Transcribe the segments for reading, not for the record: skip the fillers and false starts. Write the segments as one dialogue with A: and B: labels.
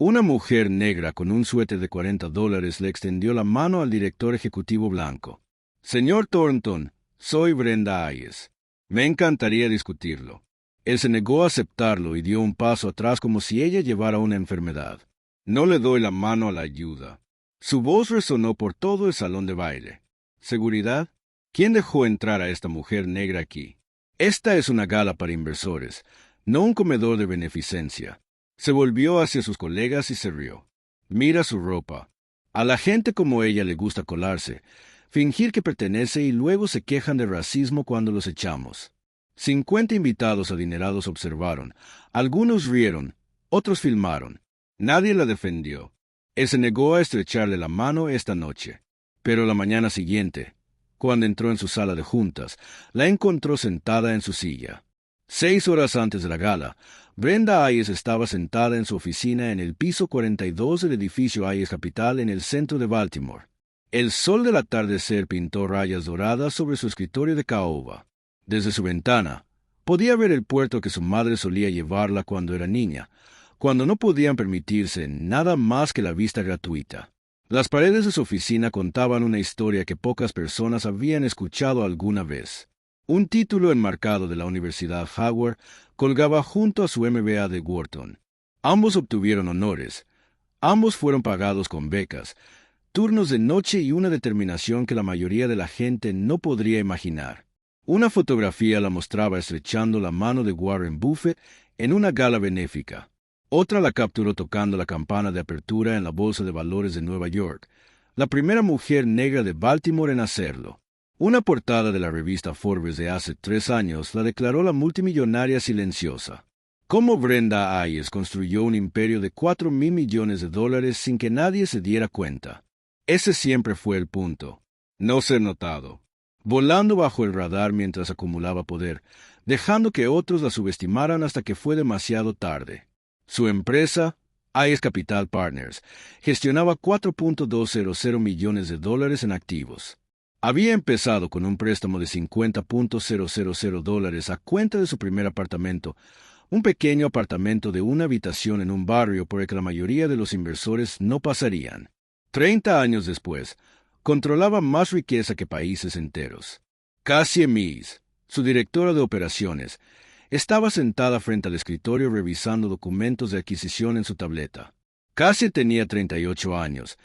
A: Una mujer negra con un suéter de $40 le extendió la mano al director ejecutivo blanco. Señor Thornton, soy Brenda Hayes. Me encantaría discutirlo. Él se negó a aceptarlo y dio un paso atrás como si ella llevara una enfermedad. No le doy la mano a la ayuda. Su voz resonó por todo el salón de baile. ¿Seguridad? ¿Quién dejó entrar a esta mujer negra aquí? Esta es una gala para inversores, no un comedor de beneficencia. Se volvió hacia sus colegas y se rió. Mira su ropa. A la gente como ella le gusta colarse, fingir que pertenece y luego se quejan de racismo cuando los echamos. 50 invitados adinerados observaron. Algunos rieron, otros filmaron. Nadie la defendió. Él se negó a estrecharle la mano esta noche. Pero la mañana siguiente, cuando entró en su sala de juntas, la encontró sentada en su silla. 6 horas antes de la gala, Brenda Hayes estaba sentada en su oficina en el piso 42 del edificio Hayes Capital en el centro de Baltimore. El sol del atardecer pintó rayas doradas sobre su escritorio de caoba. Desde su ventana, podía ver el puerto que su madre solía llevarla cuando era niña, cuando no podían permitirse nada más que la vista gratuita. Las paredes de su oficina contaban una historia que pocas personas habían escuchado alguna vez. Un título enmarcado de la Universidad Howard colgaba junto a su MBA de Wharton. Ambos obtuvieron honores. Ambos fueron pagados con becas, turnos de noche y una determinación que la mayoría de la gente no podría imaginar. Una fotografía la mostraba estrechando la mano de Warren Buffett en una gala benéfica. Otra la capturó tocando la campana de apertura en la Bolsa de Valores de Nueva York, la primera mujer negra de Baltimore en hacerlo. Una portada de la revista Forbes de hace 3 años la declaró la multimillonaria silenciosa. ¿Cómo Brenda Hayes construyó un imperio de $4,000 millones sin que nadie se diera cuenta? Ese siempre fue el punto. No ser notado. Volando bajo el radar mientras acumulaba poder, dejando que otros la subestimaran hasta que fue demasiado tarde. Su empresa, Hayes Capital Partners, gestionaba $4.200 millones en activos. Había empezado con un préstamo de $50.000 a cuenta de su primer apartamento, un pequeño apartamento de una habitación en un barrio por el que la mayoría de los inversores no pasarían. 30 años después, controlaba más riqueza que países enteros. Cassie Meese, su directora de operaciones, estaba sentada frente al escritorio revisando documentos de adquisición en su tableta. Cassie tenía 38 años.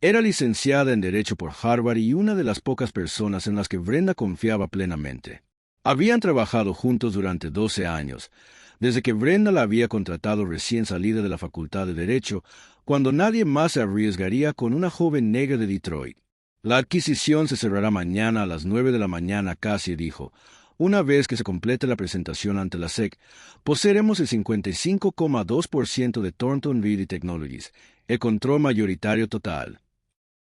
A: Era licenciada en Derecho por Harvard y una de las pocas personas en las que Brenda confiaba plenamente. Habían trabajado juntos durante 12 años, desde que Brenda la había contratado recién salida de la Facultad de Derecho, cuando nadie más se arriesgaría con una joven negra de Detroit. La adquisición se cerrará mañana a las 9 de la mañana, Cassie dijo. Una vez que se complete la presentación ante la SEC, poseeremos el 55,2% de Thornton Reedy Technologies, el control mayoritario total.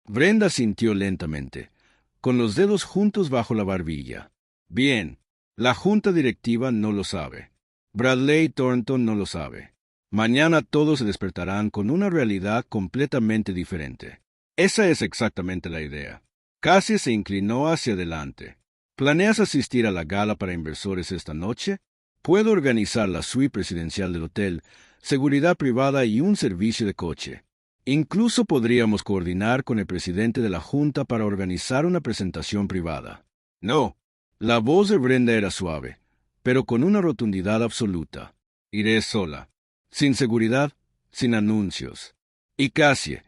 A: Brenda sintió lentamente, con los dedos juntos bajo la barbilla. Bien, la junta directiva no lo sabe. Bradley Thornton no lo sabe. Mañana todos se despertarán con una realidad completamente diferente. Esa es exactamente la idea. Cassie se inclinó hacia adelante. ¿Planeas asistir a la gala para inversores esta noche? Puedo organizar la suite presidencial del hotel, seguridad privada y un servicio de coche. Incluso podríamos coordinar con el presidente de la junta para organizar una presentación privada. No. La voz de Brenda era suave, pero con una rotundidad absoluta. Iré sola. Sin seguridad, sin anuncios. Y Cassie,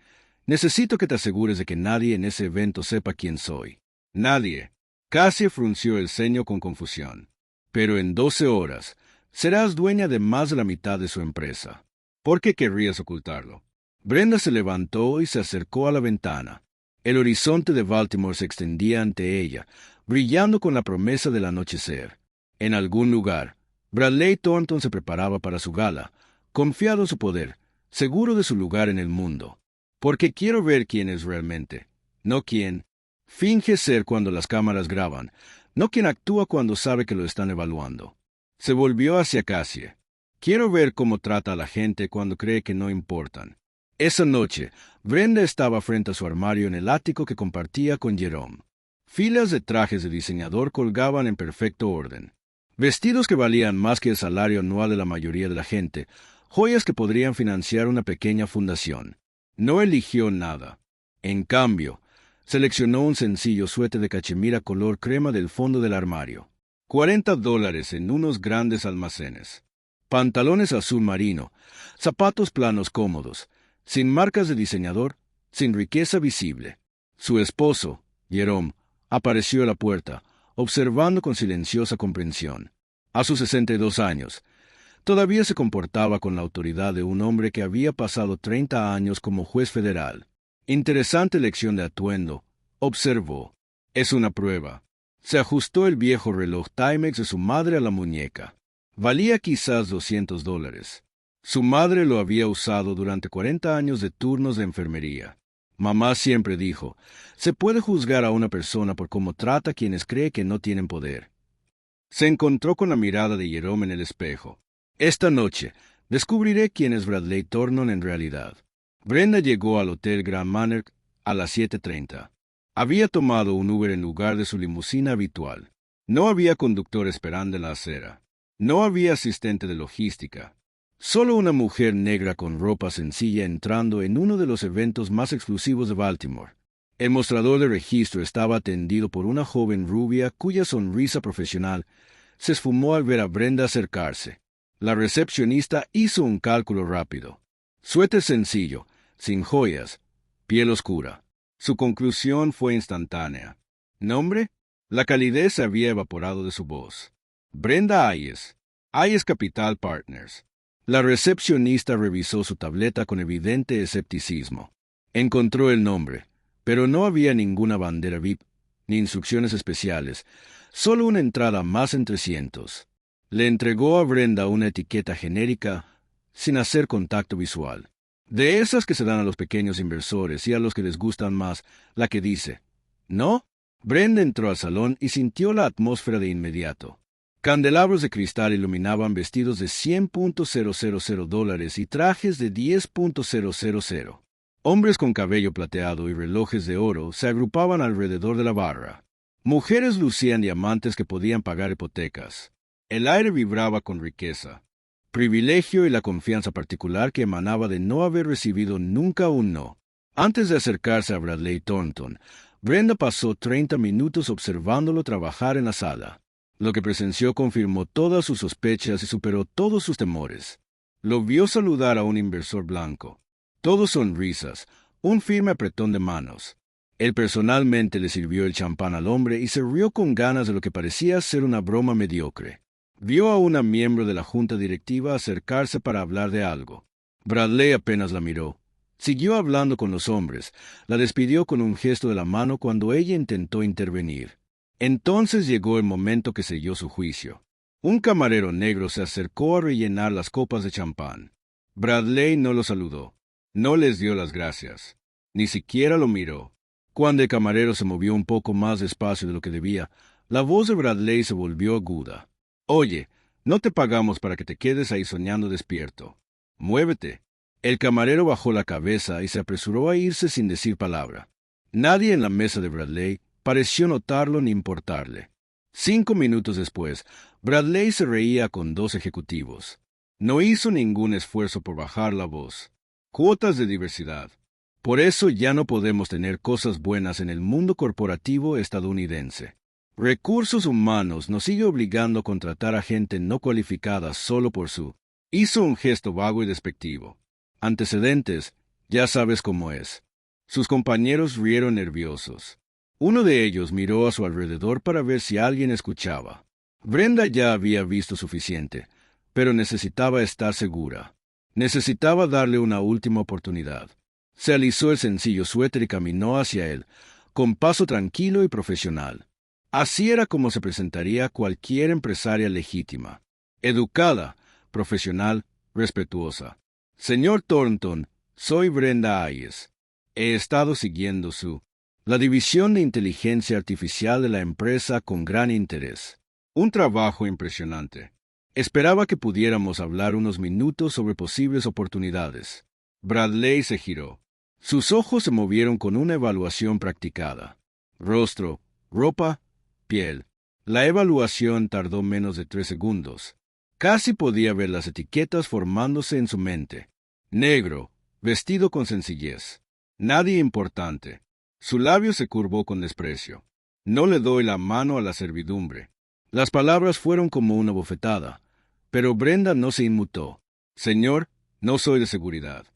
A: necesito que te asegures de que nadie en ese evento sepa quién soy. Nadie. Cassie frunció el ceño con confusión. Pero en 12 horas, serás dueña de más de la mitad de su empresa. ¿Por qué querrías ocultarlo? Brenda se levantó y se acercó a la ventana. El horizonte de Baltimore se extendía ante ella, brillando con la promesa del anochecer. En algún lugar, Bradley Thornton se preparaba para su gala, confiado en su poder, seguro de su lugar en el mundo. Porque quiero ver quién es realmente, no quién finge ser cuando las cámaras graban, no quien actúa cuando sabe que lo están evaluando. Se volvió hacia Cassie. Quiero ver cómo trata a la gente cuando cree que no importan. Esa noche, Brenda estaba frente a su armario en el ático que compartía con Jerome. Filas de trajes de diseñador colgaban en perfecto orden. Vestidos que valían más que el salario anual de la mayoría de la gente, joyas que podrían financiar una pequeña fundación. No eligió nada. En cambio, seleccionó un sencillo suéter de cachemira color crema del fondo del armario. $40 en unos grandes almacenes. Pantalones azul marino, zapatos planos cómodos, sin marcas de diseñador, sin riqueza visible. Su esposo, Jerome, apareció a la puerta, observando con silenciosa comprensión. A sus 62 años, todavía se comportaba con la autoridad de un hombre que había pasado 30 años como juez federal. Interesante elección de atuendo, observó. Es una prueba. Se ajustó el viejo reloj Timex de su madre a la muñeca. Valía quizás $200. Su madre lo había usado durante 40 años de turnos de enfermería. Mamá siempre dijo, se puede juzgar a una persona por cómo trata a quienes cree que no tienen poder. Se encontró con la mirada de Jerome en el espejo. Esta noche, descubriré quién es Bradley Thornton en realidad. Brenda llegó al Hotel Grand Manor a las 7:30. Había tomado un Uber en lugar de su limusina habitual. No había conductor esperando en la acera. No había asistente de logística. Solo una mujer negra con ropa sencilla entrando en uno de los eventos más exclusivos de Baltimore. El mostrador de registro estaba atendido por una joven rubia cuya sonrisa profesional se esfumó al ver a Brenda acercarse. La recepcionista hizo un cálculo rápido. Suéter sencillo, sin joyas, piel oscura. Su conclusión fue instantánea. ¿Nombre? La calidez se había evaporado de su voz. Brenda Ayes. Ayes Capital Partners. La recepcionista revisó su tableta con evidente escepticismo. Encontró el nombre, pero no había ninguna bandera VIP, ni instrucciones especiales, solo una entrada más en 300. Le entregó a Brenda una etiqueta genérica, sin hacer contacto visual. De esas que se dan a los pequeños inversores y a los que les gustan más, la que dice, ¿no? Brenda entró al salón y sintió la atmósfera de inmediato. Candelabros de cristal iluminaban vestidos de $100,000 y trajes de $10,000. Hombres con cabello plateado y relojes de oro se agrupaban alrededor de la barra. Mujeres lucían diamantes que podían pagar hipotecas. El aire vibraba con riqueza, privilegio y la confianza particular que emanaba de no haber recibido nunca un no. Antes de acercarse a Bradley Thornton, Brenda pasó 30 minutos observándolo trabajar en la sala. Lo que presenció confirmó todas sus sospechas y superó todos sus temores. Lo vio saludar a un inversor blanco. Todo sonrisas, un firme apretón de manos. Él personalmente le sirvió el champán al hombre y se rió con ganas de lo que parecía ser una broma mediocre. Vio a una miembro de la junta directiva acercarse para hablar de algo. Bradley apenas la miró. Siguió hablando con los hombres. La despidió con un gesto de la mano cuando ella intentó intervenir. Entonces llegó el momento que selló su juicio. Un camarero negro se acercó a rellenar las copas de champán. Bradley no lo saludó. No les dio las gracias. Ni siquiera lo miró. Cuando el camarero se movió un poco más despacio de lo que debía, la voz de Bradley se volvió aguda. Oye, no te pagamos para que te quedes ahí soñando despierto. Muévete. El camarero bajó la cabeza y se apresuró a irse sin decir palabra. Nadie en la mesa de Bradley pareció notarlo ni importarle. 5 minutos después, Bradley se reía con 2 ejecutivos. No hizo ningún esfuerzo por bajar la voz. Cuotas de diversidad. Por eso ya no podemos tener cosas buenas en el mundo corporativo estadounidense. Recursos Humanos nos sigue obligando a contratar a gente no cualificada solo por su... Hizo un gesto vago y despectivo. Antecedentes, ya sabes cómo es. Sus compañeros rieron nerviosos. Uno de ellos miró a su alrededor para ver si alguien escuchaba. Brenda ya había visto suficiente, pero necesitaba estar segura. Necesitaba darle una última oportunidad. Se alisó el sencillo suéter y caminó hacia él, con paso tranquilo y profesional. Así era como se presentaría cualquier empresaria legítima. Educada, profesional, respetuosa. Señor Thornton, soy Brenda Ayes. He estado siguiendo la división de inteligencia artificial de la empresa con gran interés. Un trabajo impresionante. Esperaba que pudiéramos hablar unos minutos sobre posibles oportunidades. Bradley se giró. Sus ojos se movieron con una evaluación practicada. Rostro, ropa, piel. La evaluación tardó menos de 3 segundos. Casi podía ver las etiquetas formándose en su mente. Negro, vestido con sencillez. Nadie importante. Su labio se curvó con desprecio. No le doy la mano a la servidumbre. Las palabras fueron como una bofetada, pero Brenda no se inmutó. Señor, no soy de seguridad.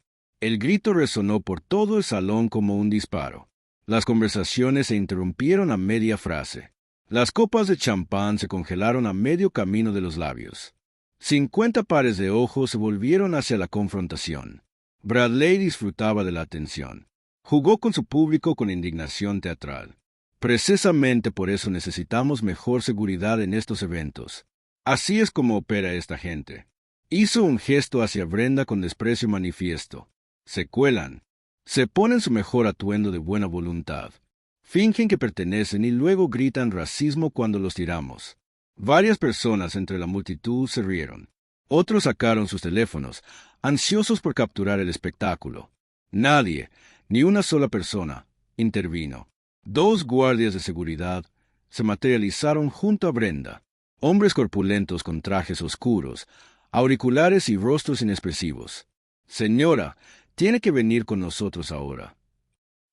A: El grito resonó por todo el salón como un disparo. Las conversaciones se interrumpieron a media frase. Las copas de champán se congelaron a medio camino de los labios. 50 pares de ojos se volvieron hacia la confrontación. Bradley disfrutaba de la atención. Jugó con su público con indignación teatral. Precisamente por eso necesitamos mejor seguridad en estos eventos. Así es como opera esta gente. Hizo un gesto hacia Brenda con desprecio manifiesto. Se cuelan. Se ponen su mejor atuendo de buena voluntad. Fingen que pertenecen y luego gritan racismo cuando los tiramos. Varias personas entre la multitud se rieron. Otros sacaron sus teléfonos, ansiosos por capturar el espectáculo. Nadie, ni una sola persona, intervino. 2 guardias de seguridad se materializaron junto a Brenda. Hombres corpulentos con trajes oscuros, auriculares y rostros inexpresivos. Señora, tiene que venir con nosotros ahora.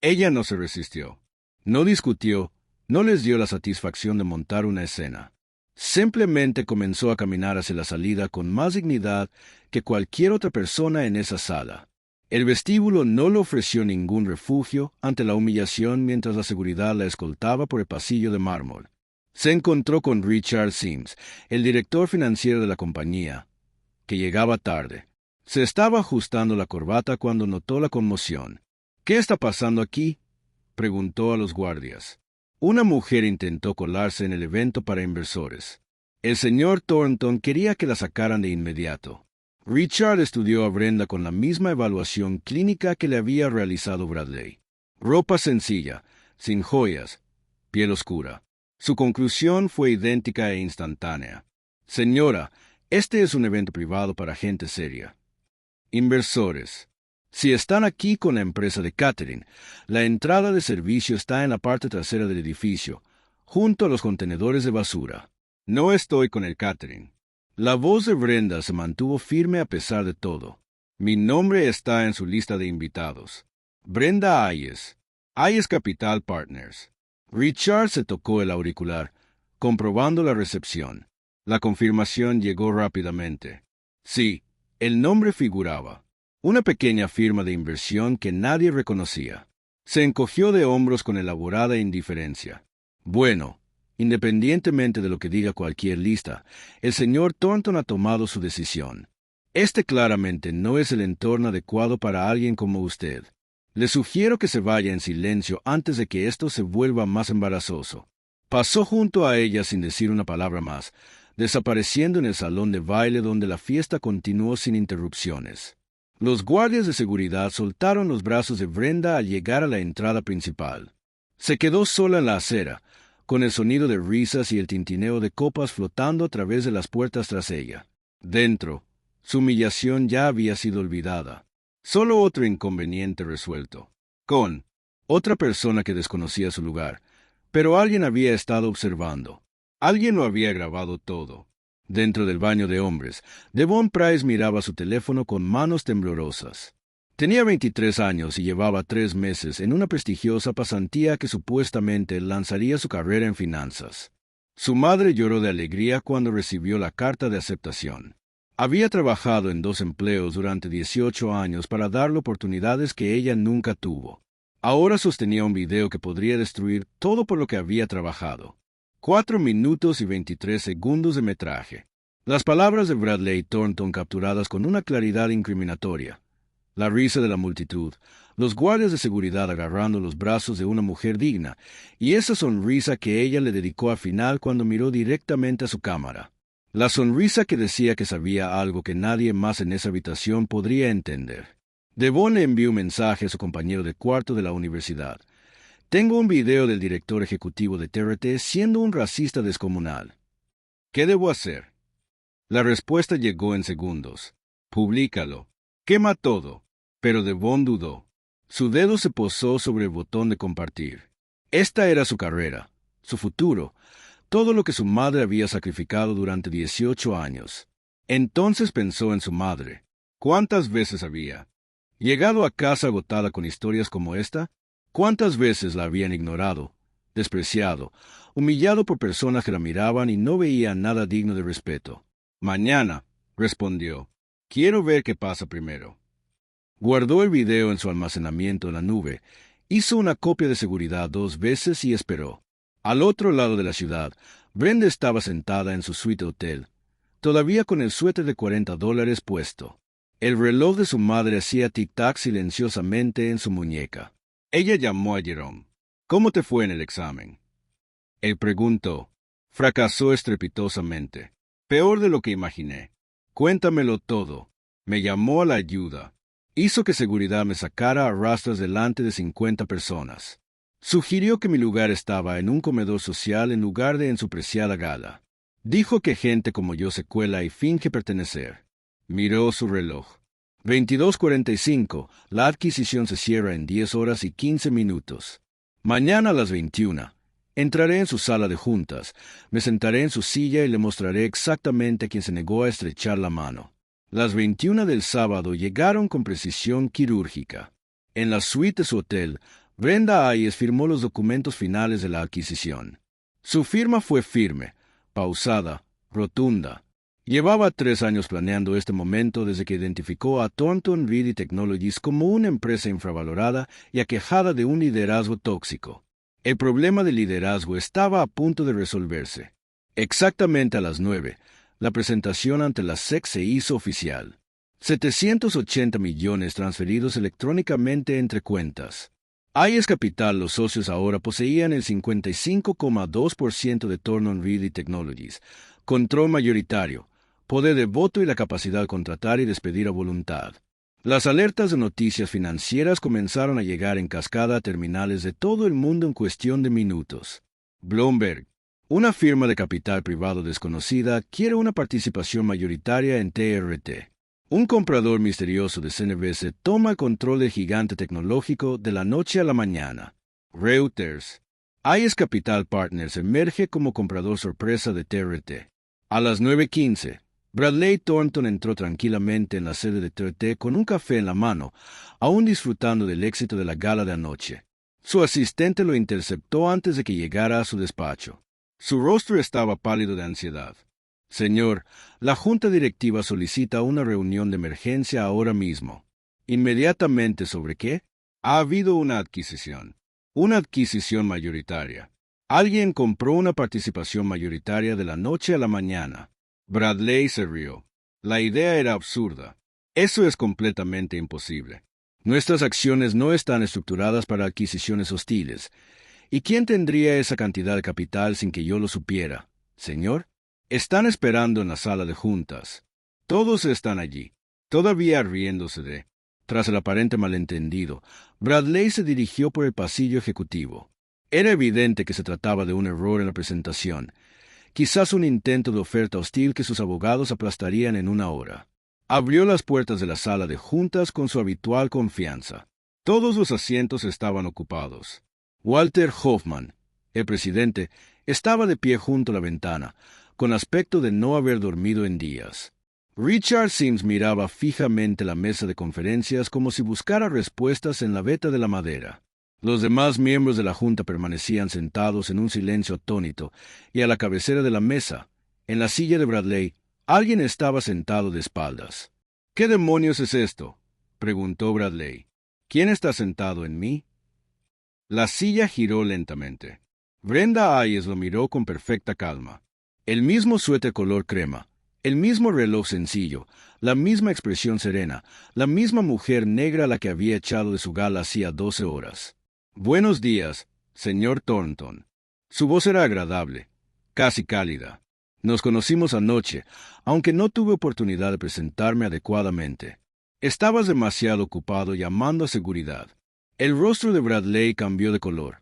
A: Ella no se resistió. No discutió, no les dio la satisfacción de montar una escena. Simplemente comenzó a caminar hacia la salida con más dignidad que cualquier otra persona en esa sala. El vestíbulo no le ofreció ningún refugio ante la humillación mientras la seguridad la escoltaba por el pasillo de mármol. Se encontró con Richard Sims, el director financiero de la compañía, que llegaba tarde. Se estaba ajustando la corbata cuando notó la conmoción. «¿Qué está pasando aquí?», preguntó a los guardias. Una mujer intentó colarse en el evento para inversores. El señor Thornton quería que la sacaran de inmediato. Richard estudió a Brenda con la misma evaluación clínica que le había realizado Bradley. Ropa sencilla, sin joyas, piel oscura. Su conclusión fue idéntica e instantánea. «Señora, este es un evento privado para gente seria». Inversores. Si están aquí con la empresa de catering, la entrada de servicio está en la parte trasera del edificio, junto a los contenedores de basura. No estoy con el catering. La voz de Brenda se mantuvo firme a pesar de todo. Mi nombre está en su lista de invitados. Brenda Ayes. Ayes Capital Partners. Richard se tocó el auricular, comprobando la recepción. La confirmación llegó rápidamente. Sí, el nombre figuraba. Una pequeña firma de inversión que nadie reconocía. Se encogió de hombros con elaborada indiferencia. Bueno, independientemente de lo que diga cualquier lista, el señor Thornton ha tomado su decisión. Este claramente no es el entorno adecuado para alguien como usted. Le sugiero que se vaya en silencio antes de que esto se vuelva más embarazoso. Pasó junto a ella sin decir una palabra más, desapareciendo en el salón de baile donde la fiesta continuó sin interrupciones. Los guardias de seguridad soltaron los brazos de Brenda al llegar a la entrada principal. Se quedó sola en la acera, con el sonido de risas y el tintineo de copas flotando a través de las puertas tras ella. Dentro, su humillación ya había sido olvidada. Solo otro inconveniente resuelto. Con otra persona que desconocía su lugar, pero alguien había estado observando. Alguien lo había grabado todo. Dentro del baño de hombres, Devon Price miraba su teléfono con manos temblorosas. Tenía 23 años y llevaba 3 meses en una prestigiosa pasantía que supuestamente lanzaría su carrera en finanzas. Su madre lloró de alegría cuando recibió la carta de aceptación. Había trabajado en 2 empleos durante 18 años para darle oportunidades que ella nunca tuvo. Ahora sostenía un video que podría destruir todo por lo que había trabajado. 4 minutos y 23 segundos de metraje. Las palabras de Bradley Thornton capturadas con una claridad incriminatoria. La risa de la multitud, los guardias de seguridad agarrando los brazos de una mujer digna, y esa sonrisa que ella le dedicó al final cuando miró directamente a su cámara. La sonrisa que decía que sabía algo que nadie más en esa habitación podría entender. Devon le envió un mensaje a su compañero de cuarto de la universidad. Tengo un video del director ejecutivo de TRT siendo un racista descomunal. ¿Qué debo hacer? La respuesta llegó en segundos. Publícalo. Quema todo. Pero Devon dudó. Su dedo se posó sobre el botón de compartir. Esta era su carrera, su futuro, todo lo que su madre había sacrificado durante 18 años. Entonces pensó en su madre. ¿Cuántas veces había llegado a casa agotada con historias como esta? ¿Cuántas veces la habían ignorado, despreciado, humillado por personas que la miraban y no veían nada digno de respeto? Mañana, respondió. Quiero ver qué pasa primero. Guardó el video en su almacenamiento en la nube, hizo una copia de seguridad 2 veces y esperó. Al otro lado de la ciudad, Brenda estaba sentada en su suite hotel, todavía con el suéter de $40 puesto. El reloj de su madre hacía tic-tac silenciosamente en su muñeca. Ella llamó a Jerome. ¿Cómo te fue en el examen? Él preguntó. Fracasó estrepitosamente. Peor de lo que imaginé. Cuéntamelo todo. Me llamó a la ayuda. Hizo que seguridad me sacara a rastras delante de 50 personas. Sugirió que mi lugar estaba en un comedor social en lugar de en su preciada gala. Dijo que gente como yo se cuela y finge pertenecer. Miró su reloj. 22:45. La adquisición se cierra en 10 horas y 15 minutos. Mañana a las 21. Entraré en su sala de juntas, me sentaré en su silla y le mostraré exactamente a quien se negó a estrechar la mano. Las 21 del sábado llegaron con precisión quirúrgica. En la suite de su hotel, Brenda Hayes firmó los documentos finales de la adquisición. Su firma fue firme, pausada, rotunda. Llevaba 3 años planeando este momento desde que identificó a Thornton Reedy Technologies como una empresa infravalorada y aquejada de un liderazgo tóxico. El problema del liderazgo estaba a punto de resolverse. Exactamente a las 9, la presentación ante la SEC se hizo oficial. 780 millones transferidos electrónicamente entre cuentas. Hayes Capital, los socios ahora poseían el 55,2% de Thornton Reedy Technologies, control mayoritario, poder de voto y la capacidad de contratar y despedir a voluntad. Las alertas de noticias financieras comenzaron a llegar en cascada a terminales de todo el mundo en cuestión de minutos. Bloomberg, una firma de capital privado desconocida, quiere una participación mayoritaria en TRT. Un comprador misterioso de CNBC toma el control del gigante tecnológico de la noche a la mañana. Reuters. Hayes Capital Partners emerge como comprador sorpresa de TRT. A las 9:15. Bradley Thornton entró tranquilamente en la sede de TRT con un café en la mano, aún disfrutando del éxito de la gala de anoche. Su asistente lo interceptó antes de que llegara a su despacho. Su rostro estaba pálido de ansiedad. Señor, la junta directiva solicita una reunión de emergencia ahora mismo. ¿Inmediatamente sobre qué? Ha habido una adquisición. Una adquisición mayoritaria. Alguien compró una participación mayoritaria de la noche a la mañana. Bradley se rió. La idea era absurda. Eso es completamente imposible. Nuestras acciones no están estructuradas para adquisiciones hostiles. ¿Y quién tendría esa cantidad de capital sin que yo lo supiera? Señor, están esperando en la sala de juntas. Todos están allí, todavía riéndose de. Tras el aparente malentendido, Bradley se dirigió por el pasillo ejecutivo. Era evidente que se trataba de un error en la presentación. Quizás un intento de oferta hostil que sus abogados aplastarían en una hora. Abrió las puertas de la sala de juntas con su habitual confianza. Todos los asientos estaban ocupados. Walter Hoffman, el presidente, estaba de pie junto a la ventana, con aspecto de no haber dormido en días. Richard Sims miraba fijamente la mesa de conferencias como si buscara respuestas en la veta de la madera. Los demás miembros de la junta permanecían sentados en un silencio atónito, y a la cabecera de la mesa, en la silla de Bradley, alguien estaba sentado de espaldas. ¿Qué demonios es esto?, preguntó Bradley. ¿Quién está sentado en mí? La silla giró lentamente. Brenda Hayes lo miró con perfecta calma. El mismo suéter color crema, el mismo reloj sencillo, la misma expresión serena, la misma mujer negra a la que había echado de su gala hacía 12 horas. Buenos días, señor Thornton. Su voz era agradable, casi cálida. Nos conocimos anoche, aunque no tuve oportunidad de presentarme adecuadamente. Estabas demasiado ocupado llamando a seguridad. El rostro de Bradley cambió de color.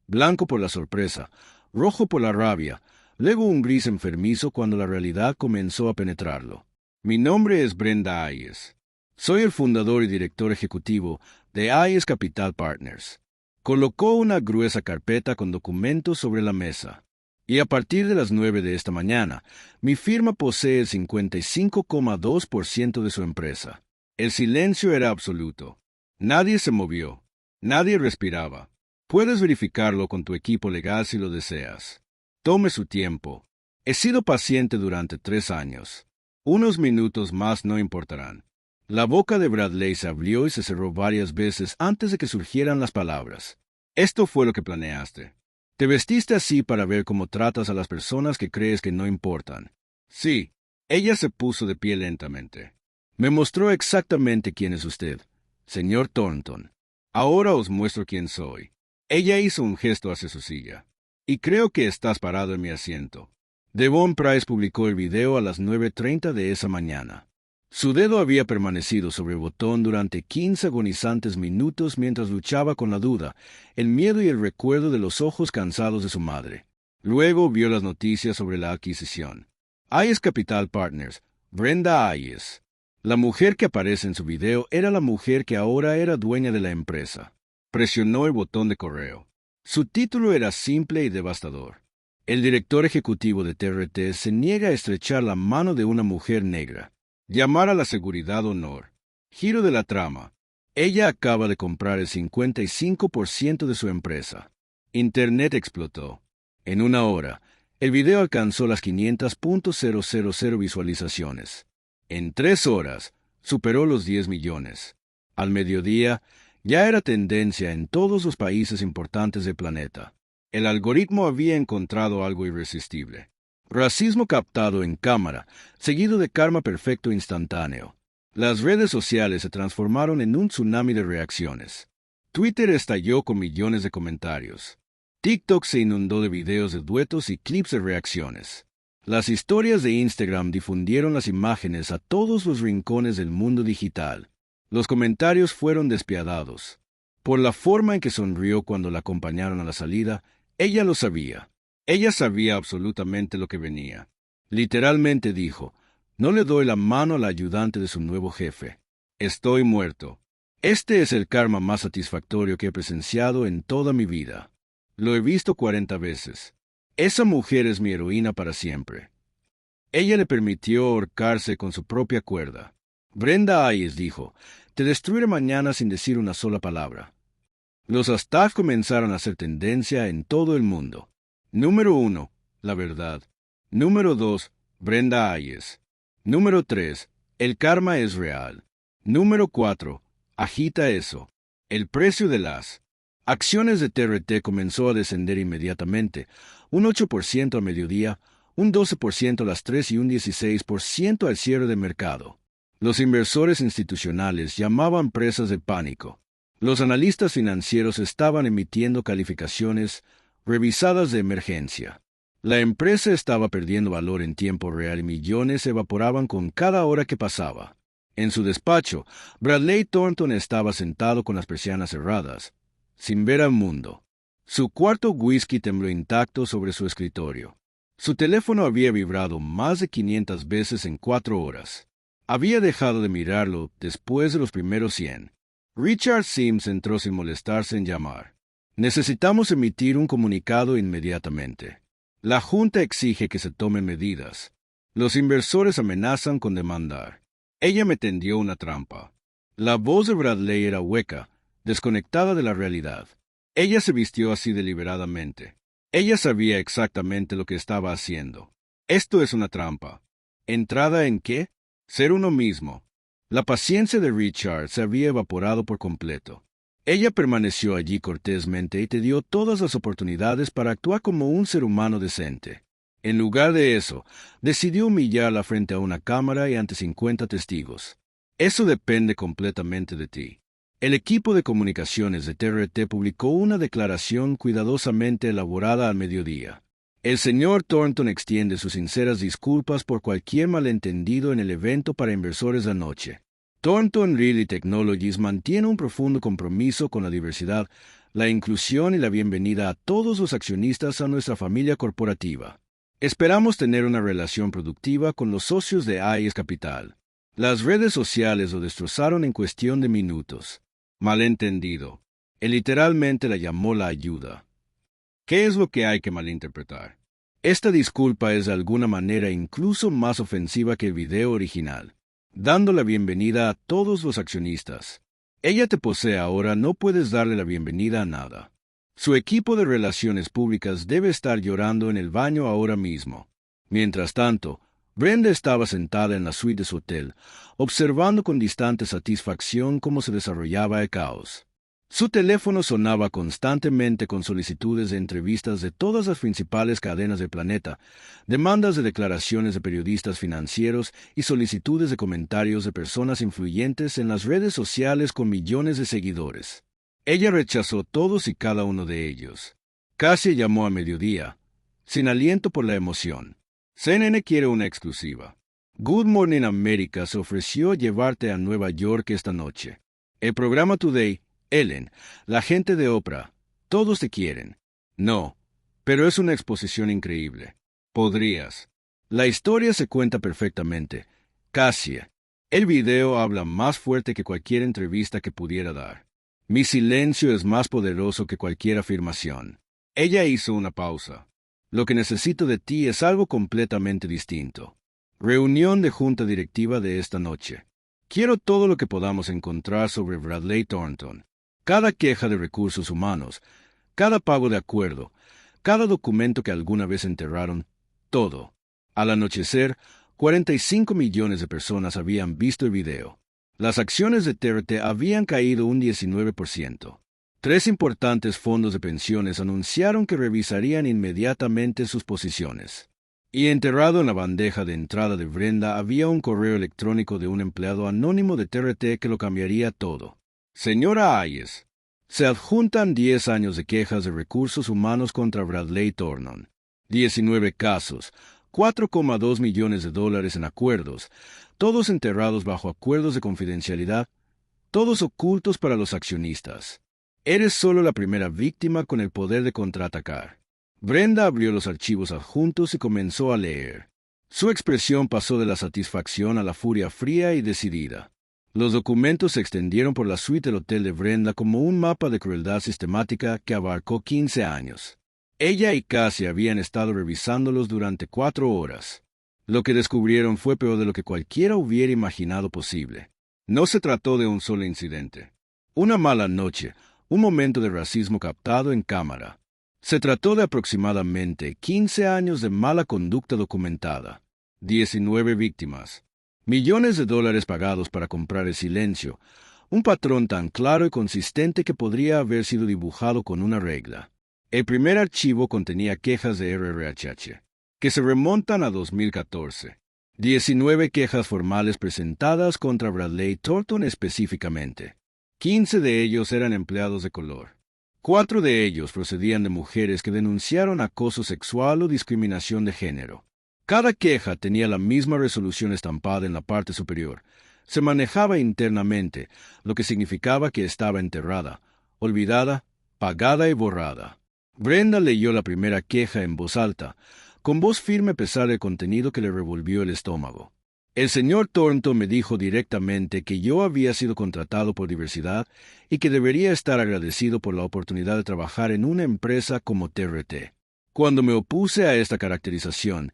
A: Blanco por la sorpresa, rojo por la rabia, luego un gris enfermizo cuando la realidad comenzó a penetrarlo. Mi nombre es Brenda Hayes. Soy el fundador y director ejecutivo de Hayes Capital Partners. Colocó una gruesa carpeta con documentos sobre la mesa. Y a partir de las 9 de esta mañana, mi firma posee el 55,2% de su empresa. El silencio era absoluto. Nadie se movió. Nadie respiraba. Puedes verificarlo con tu equipo legal si lo deseas. Tome su tiempo. He sido paciente durante 3 años. Unos minutos más no importarán. La boca de Bradley se abrió y se cerró varias veces antes de que surgieran las palabras. Esto fue lo que planeaste. Te vestiste así para ver cómo tratas a las personas que crees que no importan. Sí. Ella se puso de pie lentamente. Me mostró exactamente quién es usted, señor Thornton. Ahora os muestro quién soy. Ella hizo un gesto hacia su silla. Y creo que estás parado en mi asiento. Devon Price publicó el video a las 9:30 de esa mañana. Su dedo había permanecido sobre el botón durante 15 agonizantes minutos mientras luchaba con la duda, el miedo y el recuerdo de los ojos cansados de su madre. Luego vio las noticias sobre la adquisición. Hayes Capital Partners, Brenda Hayes. La mujer que aparece en su video era la mujer que ahora era dueña de la empresa. Presionó el botón de correo. Su título era simple y devastador. El director ejecutivo de TRT se niega a estrechar la mano de una mujer negra. Llamar a la seguridad honor. Giro de la trama. Ella acaba de comprar el 55% de su empresa. Internet explotó. En una hora, el video alcanzó las 500.000 visualizaciones. En 3 horas, superó los 10 millones. Al mediodía, ya era tendencia en todos los países importantes del planeta. El algoritmo había encontrado algo irresistible. Racismo captado en cámara, seguido de karma perfecto instantáneo. Las redes sociales se transformaron en un tsunami de reacciones. Twitter estalló con millones de comentarios. TikTok se inundó de videos de duetos y clips de reacciones. Las historias de Instagram difundieron las imágenes a todos los rincones del mundo digital. Los comentarios fueron despiadados. Por la forma en que sonrió cuando la acompañaron a la salida, ella lo sabía. Ella sabía absolutamente lo que venía. Literalmente dijo, no le doy la mano al ayudante de su nuevo jefe. Estoy muerto. Este es el karma más satisfactorio que he presenciado en toda mi vida. Lo he visto 40 veces. Esa mujer es mi heroína para siempre. Ella le permitió ahorcarse con su propia cuerda. Brenda Hayes dijo, te destruiré mañana sin decir una sola palabra. Los hashtags comenzaron a hacer tendencia en todo el mundo. Número 1. La verdad. Número 2. Brenda Hayes. Número 3. El karma es real. Número 4. Agita eso. El precio de las acciones de TRT comenzó a descender inmediatamente, un 8% a mediodía, un 12% a las 3 y un 16% al cierre de mercado. Los inversores institucionales llamaban presas de pánico. Los analistas financieros estaban emitiendo calificaciones revisadas de emergencia. La empresa estaba perdiendo valor en tiempo real y millones se evaporaban con cada hora que pasaba. En su despacho, Bradley Thornton estaba sentado con las persianas cerradas, sin ver al mundo. Su cuarto whisky tembló intacto sobre su escritorio. Su teléfono había vibrado más de 500 veces en 4 horas. Había dejado de mirarlo después de los primeros 100. Richard Sims entró sin molestarse en llamar. Necesitamos emitir un comunicado inmediatamente. La Junta exige que se tomen medidas. Los inversores amenazan con demandar. Ella me tendió una trampa. La voz de Bradley era hueca, desconectada de la realidad. Ella se vistió así deliberadamente. Ella sabía exactamente lo que estaba haciendo. Esto es una trampa. ¿Entrada en qué? Ser uno mismo. La paciencia de Richard se había evaporado por completo. Ella permaneció allí cortésmente y te dio todas las oportunidades para actuar como un ser humano decente. En lugar de eso, decidió humillarla frente a una cámara y ante 50 testigos. Eso depende completamente de ti. El equipo de comunicaciones de TRT publicó una declaración cuidadosamente elaborada al mediodía. El señor Thornton extiende sus sinceras disculpas por cualquier malentendido en el evento para inversores de anoche. Thornton Realty Technologies mantiene un profundo compromiso con la diversidad, la inclusión y la bienvenida a todos los accionistas a nuestra familia corporativa. Esperamos tener una relación productiva con los socios de Hayes Capital. Las redes sociales lo destrozaron en cuestión de minutos. Malentendido. Él literalmente la llamó la ayuda. ¿Qué es lo que hay que malinterpretar? Esta disculpa es de alguna manera incluso más ofensiva que el video original, dando la bienvenida a todos los accionistas. Ella te posee ahora, no puedes darle la bienvenida a nada. Su equipo de relaciones públicas debe estar llorando en el baño ahora mismo. Mientras tanto, Brenda estaba sentada en la suite de su hotel, observando con distante satisfacción cómo se desarrollaba el caos. Su teléfono sonaba constantemente con solicitudes de entrevistas de todas las principales cadenas del planeta, demandas de declaraciones de periodistas financieros y solicitudes de comentarios de personas influyentes en las redes sociales con millones de seguidores. Ella rechazó todos y cada uno de ellos. Cassie llamó a mediodía, sin aliento por la emoción. CNN quiere una exclusiva. Good Morning America se ofreció llevarte a Nueva York esta noche. El programa Today, Ellen, la gente de Oprah, todos te quieren. No, pero es una exposición increíble. Podrías. La historia se cuenta perfectamente. Cassie. El video habla más fuerte que cualquier entrevista que pudiera dar. Mi silencio es más poderoso que cualquier afirmación. Ella hizo una pausa. Lo que necesito de ti es algo completamente distinto. Reunión de junta directiva de esta noche. Quiero todo lo que podamos encontrar sobre Bradley Thornton. Cada queja de recursos humanos, cada pago de acuerdo, cada documento que alguna vez enterraron, todo. Al anochecer, 45 millones de personas habían visto el video. Las acciones de TRT habían caído un 19%. 3 importantes fondos de pensiones anunciaron que revisarían inmediatamente sus posiciones. Y enterrado en la bandeja de entrada de Brenda había un correo electrónico de un empleado anónimo de TRT que lo cambiaría todo. Señora Ayes, se adjuntan 10 años de quejas de recursos humanos contra Bradley Thornton. 19 casos, $4,2 millones en acuerdos, todos enterrados bajo acuerdos de confidencialidad, todos ocultos para los accionistas. Eres solo la primera víctima con el poder de contraatacar. Brenda abrió los archivos adjuntos y comenzó a leer. Su expresión pasó de la satisfacción a la furia fría y decidida. Los documentos se extendieron por la suite del hotel de Brenda como un mapa de crueldad sistemática que abarcó 15 años. Ella y Cassie habían estado revisándolos durante 4 horas. Lo que descubrieron fue peor de lo que cualquiera hubiera imaginado posible. No se trató de un solo incidente. Una mala noche, un momento de racismo captado en cámara. Se trató de aproximadamente 15 años de mala conducta documentada. 19 víctimas. Millones de dólares pagados para comprar el silencio, un patrón tan claro y consistente que podría haber sido dibujado con una regla. El primer archivo contenía quejas de RRHH, que se remontan a 2014. 19 quejas formales presentadas contra Bradley Thornton específicamente. 15 de ellos eran empleados de color. 4 de ellos procedían de mujeres que denunciaron acoso sexual o discriminación de género. Cada queja tenía la misma resolución estampada en la parte superior. Se manejaba internamente, lo que significaba que estaba enterrada, olvidada, pagada y borrada. Brenda leyó la primera queja en voz alta, con voz firme a pesar del contenido que le revolvió el estómago. El señor Thornton me dijo directamente que yo había sido contratado por diversidad y que debería estar agradecido por la oportunidad de trabajar en una empresa como TRT. Cuando me opuse a esta caracterización,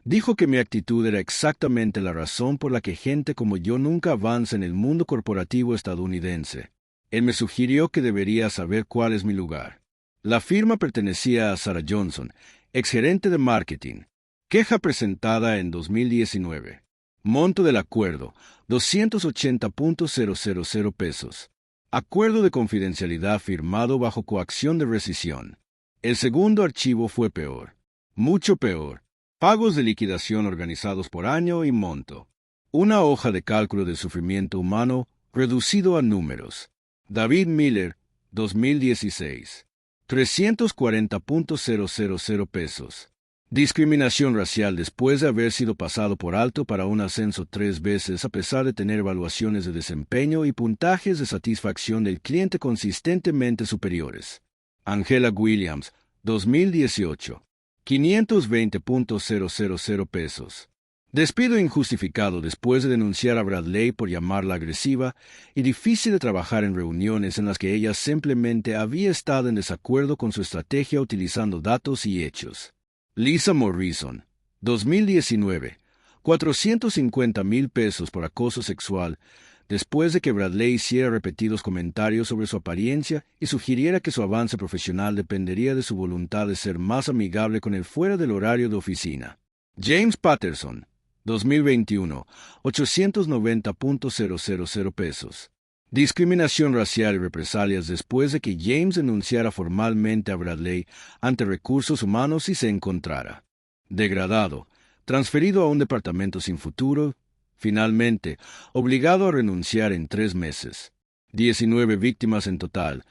A: dijo que mi actitud era exactamente la razón por la que gente como yo nunca avanza en el mundo corporativo estadounidense. Él me sugirió que debería saber cuál es mi lugar. La firma pertenecía a Sarah Johnson, exgerente de marketing. Queja presentada en 2019. Monto del acuerdo, $280,000. Acuerdo de confidencialidad firmado bajo coacción de rescisión. El segundo archivo fue peor. Mucho peor. Pagos de liquidación organizados por año y monto. Una hoja de cálculo del sufrimiento humano reducido a números. David Miller, 2016. $340,000. Discriminación racial después de haber sido pasado por alto para un ascenso 3 veces a pesar de tener evaluaciones de desempeño y puntajes de satisfacción del cliente consistentemente superiores. Angela Williams, 2018. $520,000. Despido injustificado después de denunciar a Bradley por llamarla agresiva y difícil de trabajar en reuniones en las que ella simplemente había estado en desacuerdo con su estrategia utilizando datos y hechos. Lisa Morrison, 2019, $450,000 por acoso sexual, después de que Bradley hiciera repetidos comentarios sobre su apariencia y sugiriera que su avance profesional dependería de su voluntad de ser más amigable con él fuera del horario de oficina. James Patterson, 2021, $890,000. Discriminación racial y represalias después de que James denunciara formalmente a Bradley ante Recursos Humanos y se encontrara degradado, transferido a un departamento sin futuro, finalmente obligado a renunciar en 3 meses. 19 víctimas en total,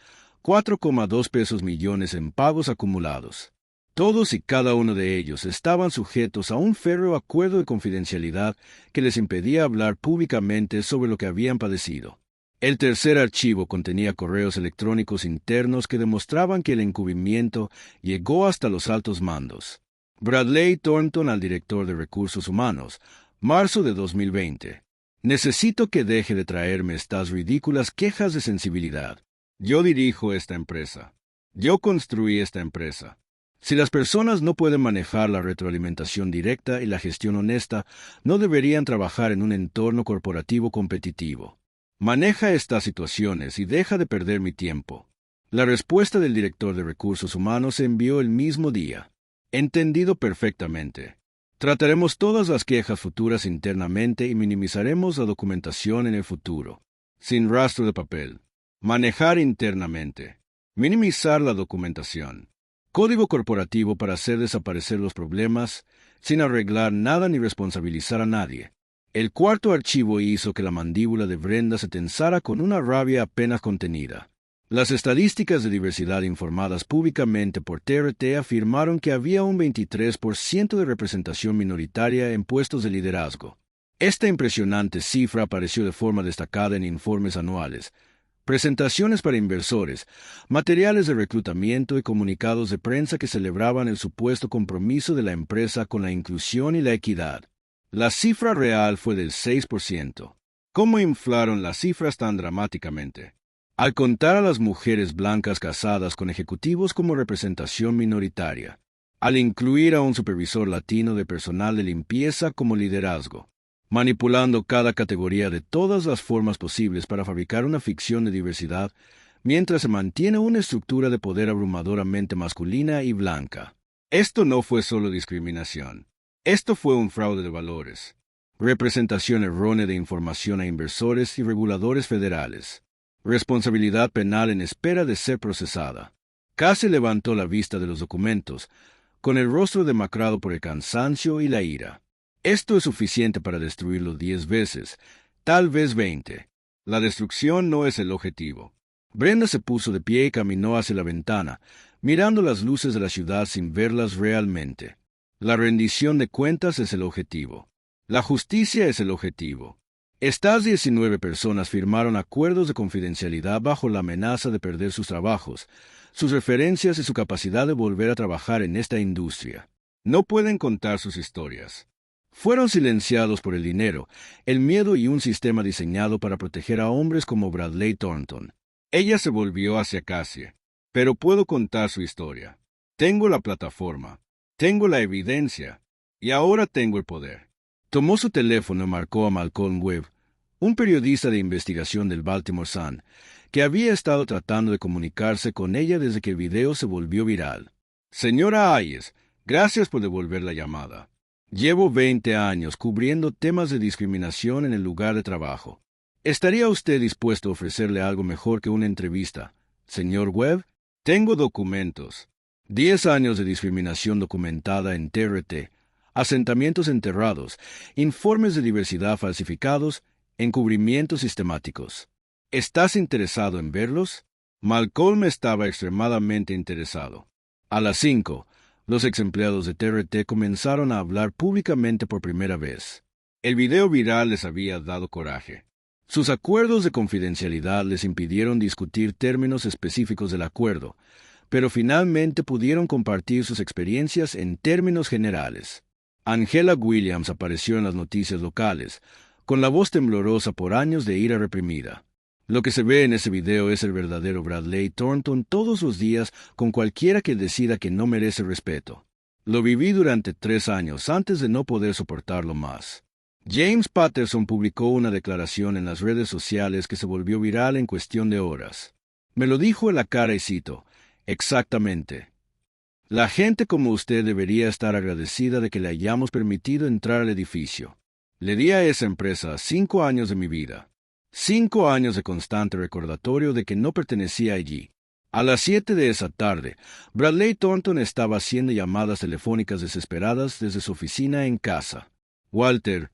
A: $4,2 millones en pagos acumulados. Todos y cada uno de ellos estaban sujetos a un férreo acuerdo de confidencialidad que les impedía hablar públicamente sobre lo que habían padecido. El tercer archivo contenía correos electrónicos internos que demostraban que el encubrimiento llegó hasta los altos mandos. Bradley Thornton al director de Recursos Humanos, marzo de 2020. Necesito que deje de traerme estas ridículas quejas de sensibilidad. Yo dirijo esta empresa. Yo construí esta empresa. Si las personas no pueden manejar la retroalimentación directa y la gestión honesta, no deberían trabajar en un entorno corporativo competitivo. Maneja estas situaciones y deja de perder mi tiempo. La respuesta del director de Recursos Humanos se envió el mismo día. Entendido perfectamente. Trataremos todas las quejas futuras internamente y minimizaremos la documentación en el futuro. Sin rastro de papel. Manejar internamente. Minimizar la documentación. Código corporativo para hacer desaparecer los problemas sin arreglar nada ni responsabilizar a nadie. El cuarto archivo hizo que la mandíbula de Brenda se tensara con una rabia apenas contenida. Las estadísticas de diversidad informadas públicamente por TRT afirmaron que había un 23% de representación minoritaria en puestos de liderazgo. Esta impresionante cifra apareció de forma destacada en informes anuales, presentaciones para inversores, materiales de reclutamiento y comunicados de prensa que celebraban el supuesto compromiso de la empresa con la inclusión y la equidad. La cifra real fue del 6%. ¿Cómo inflaron las cifras tan dramáticamente? Al contar a las mujeres blancas casadas con ejecutivos como representación minoritaria, al incluir a un supervisor latino de personal de limpieza como liderazgo, manipulando cada categoría de todas las formas posibles para fabricar una ficción de diversidad, mientras se mantiene una estructura de poder abrumadoramente masculina y blanca. Esto no fue solo discriminación. Esto fue un fraude de valores, representación errónea de información a inversores y reguladores federales, responsabilidad penal en espera de ser procesada. Casey levantó la vista de los documentos, con el rostro demacrado por el cansancio y la ira. Esto es suficiente para destruirlo 10 veces, tal vez 20. La destrucción no es el objetivo. Brenda se puso de pie y caminó hacia la ventana, mirando las luces de la ciudad sin verlas realmente. La rendición de cuentas es el objetivo. La justicia es el objetivo. Estas 19 personas firmaron acuerdos de confidencialidad bajo la amenaza de perder sus trabajos, sus referencias y su capacidad de volver a trabajar en esta industria. No pueden contar sus historias. Fueron silenciados por el dinero, el miedo y un sistema diseñado para proteger a hombres como Bradley Thornton. Ella se volvió hacia Casey. Pero puedo contar su historia. Tengo la plataforma. Tengo la evidencia, y ahora tengo el poder. Tomó su teléfono y marcó a Malcolm Webb, un periodista de investigación del Baltimore Sun, que había estado tratando de comunicarse con ella desde que el video se volvió viral. Señora Hayes, gracias por devolver la llamada. Llevo 20 años cubriendo temas de discriminación en el lugar de trabajo. ¿Estaría usted dispuesto a ofrecerle algo mejor que una entrevista, señor Webb? Tengo documentos. 10 años de discriminación documentada en TRT, asentamientos enterrados, informes de diversidad falsificados, encubrimientos sistemáticos. ¿Estás interesado en verlos? Malcolm estaba extremadamente interesado. A las 5, los exempleados de TRT comenzaron a hablar públicamente por primera vez. El video viral les había dado coraje. Sus acuerdos de confidencialidad les impidieron discutir términos específicos del acuerdo, pero finalmente pudieron compartir sus experiencias en términos generales. Angela Williams apareció en las noticias locales, con la voz temblorosa por años de ira reprimida. Lo que se ve en ese video es el verdadero Bradley Thornton todos los días con cualquiera que decida que no merece respeto. Lo viví durante 3 años antes de no poder soportarlo más. James Patterson publicó una declaración en las redes sociales que se volvió viral en cuestión de horas. Me lo dijo en la cara y cito, exactamente. La gente como usted debería estar agradecida de que le hayamos permitido entrar al edificio. Le di a esa empresa 5 años de mi vida. 5 años de constante recordatorio de que no pertenecía allí. A las 7 de esa tarde, Bradley Thornton estaba haciendo llamadas telefónicas desesperadas desde su oficina en casa. Walter,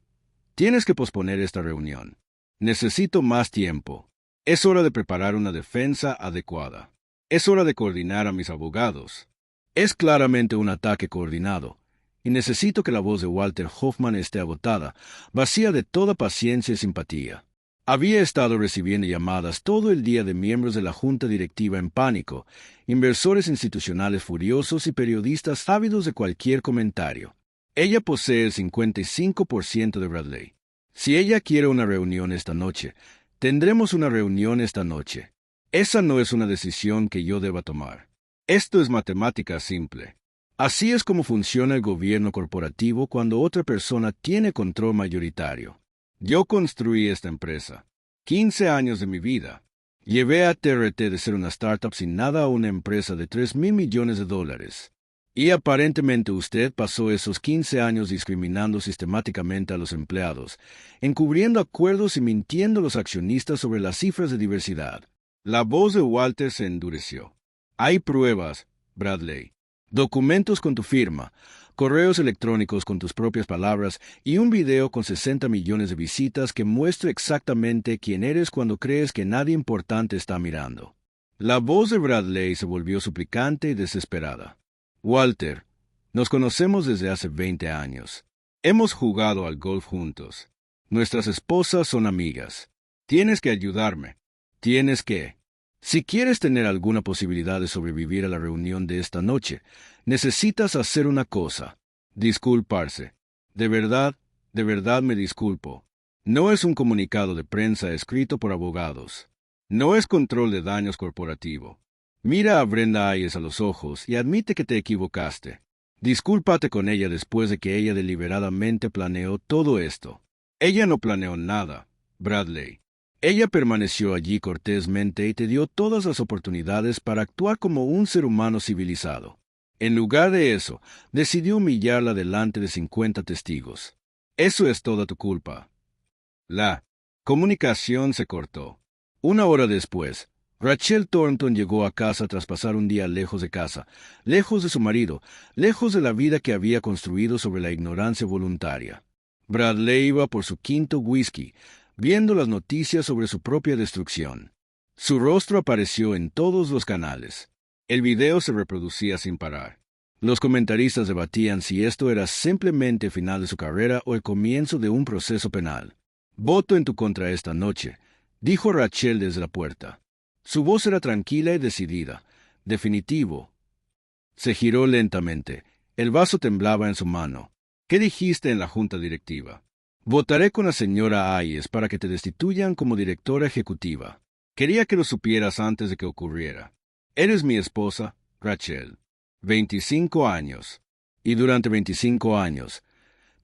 A: tienes que posponer esta reunión. Necesito más tiempo. Es hora de preparar una defensa adecuada. Es hora de coordinar a mis abogados. Es claramente un ataque coordinado, y necesito que la voz de Walter Hoffman esté agotada, vacía de toda paciencia y simpatía. Había estado recibiendo llamadas todo el día de miembros de la junta directiva en pánico, inversores institucionales furiosos y periodistas ávidos de cualquier comentario. Ella posee el 55% de Bradley. Si ella quiere una reunión esta noche, tendremos una reunión esta noche. Esa no es una decisión que yo deba tomar. Esto es matemática simple. Así es como funciona el gobierno corporativo cuando otra persona tiene control mayoritario. Yo construí esta empresa. 15 años de mi vida. Llevé a TRT de ser una startup sin nada a una empresa de $3,000 millones. Y aparentemente usted pasó esos 15 años discriminando sistemáticamente a los empleados, encubriendo acuerdos y mintiendo a los accionistas sobre las cifras de diversidad. La voz de Walter se endureció. Hay pruebas, Bradley. Documentos con tu firma, correos electrónicos con tus propias palabras y un video con 60 millones de visitas que muestra exactamente quién eres cuando crees que nadie importante está mirando. La voz de Bradley se volvió suplicante y desesperada. Walter, nos conocemos desde hace 20 años. Hemos jugado al golf juntos. Nuestras esposas son amigas. Tienes que ayudarme. Tienes que. Si quieres tener alguna posibilidad de sobrevivir a la reunión de esta noche, necesitas hacer una cosa. Disculparse. De verdad me disculpo. No es un comunicado de prensa escrito por abogados. No es control de daños corporativo. Mira a Brenda Hayes a los ojos y admite que te equivocaste. Discúlpate con ella después de que ella deliberadamente planeó todo esto. Ella no planeó nada, Bradley. Ella permaneció allí cortésmente y te dio todas las oportunidades para actuar como un ser humano civilizado. En lugar de eso, decidió humillarla delante de 50 testigos. Eso es toda tu culpa. La comunicación se cortó. 1 hora después, Rachel Thornton llegó a casa tras pasar un día lejos de casa, lejos de su marido, lejos de la vida que había construido sobre la ignorancia voluntaria. Bradley iba por su 5º whisky, viendo las noticias sobre su propia destrucción. Su rostro apareció en todos los canales. El video se reproducía sin parar. Los comentaristas debatían si esto era simplemente el final de su carrera o el comienzo de un proceso penal. Voto en tu contra esta noche, dijo Rachel desde la puerta. Su voz era tranquila y decidida. Definitivo. Se giró lentamente. El vaso temblaba en su mano. ¿Qué dijiste en la junta directiva? Votaré con la señora Hayes para que te destituyan como directora ejecutiva. Quería que lo supieras antes de que ocurriera. Eres mi esposa, Rachel. 25 años. Y durante 25 años,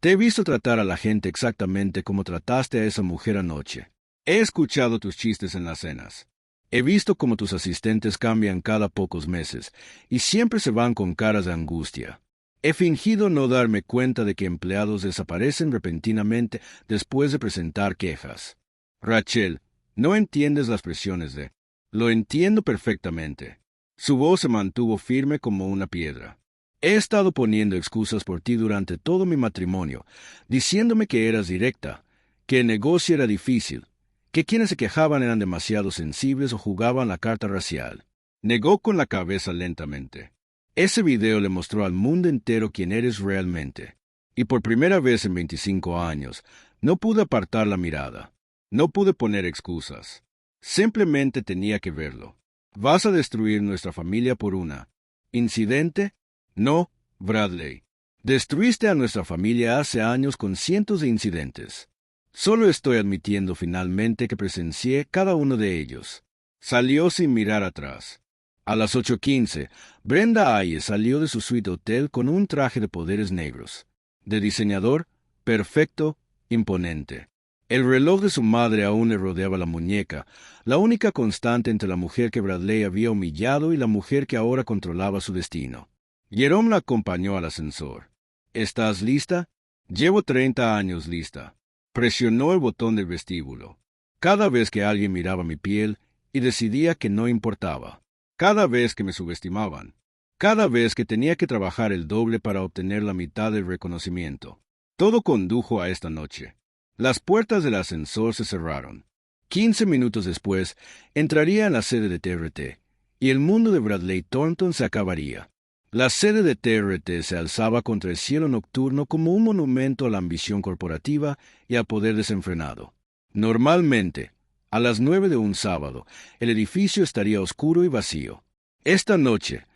A: te he visto tratar a la gente exactamente como trataste a esa mujer anoche. He escuchado tus chistes en las cenas. He visto cómo tus asistentes cambian cada pocos meses y siempre se van con caras de angustia. He fingido no darme cuenta de que empleados desaparecen repentinamente después de presentar quejas. Rachel, no entiendes las presiones de... Lo entiendo perfectamente. Su voz se mantuvo firme como una piedra. He estado poniendo excusas por ti durante todo mi matrimonio, diciéndome que eras directa, que el negocio era difícil, que quienes se quejaban eran demasiado sensibles o jugaban la carta racial. Negó con la cabeza lentamente. Ese video le mostró al mundo entero quién eres realmente. Y por primera vez en 25 años, no pude apartar la mirada. No pude poner excusas. Simplemente tenía que verlo. ¿Vas a destruir nuestra familia por una incidente? No, Bradley. Destruiste a nuestra familia hace años con cientos de incidentes. Solo estoy admitiendo finalmente que presencié cada uno de ellos. Salió sin mirar atrás. A las 8:15, Brenda Hayes salió de su suite hotel con un traje de poderes negros. De diseñador, perfecto, imponente. El reloj de su madre aún le rodeaba la muñeca, la única constante entre la mujer que Bradley había humillado y la mujer que ahora controlaba su destino. Jerome la acompañó al ascensor. ¿Estás lista? Llevo 30 años lista. Presionó el botón del vestíbulo. Cada vez que alguien miraba mi piel y decidía que no importaba. Cada vez que me subestimaban. Cada vez que tenía que trabajar el doble para obtener la mitad del reconocimiento. Todo condujo a esta noche. Las puertas del ascensor se cerraron. 15 minutos después, entraría en la sede de TRT, y el mundo de Bradley Thornton se acabaría. La sede de TRT se alzaba contra el cielo nocturno como un monumento a la ambición corporativa y al poder desenfrenado. Normalmente, a las 9 de un sábado, el edificio estaría oscuro y vacío. Esta noche,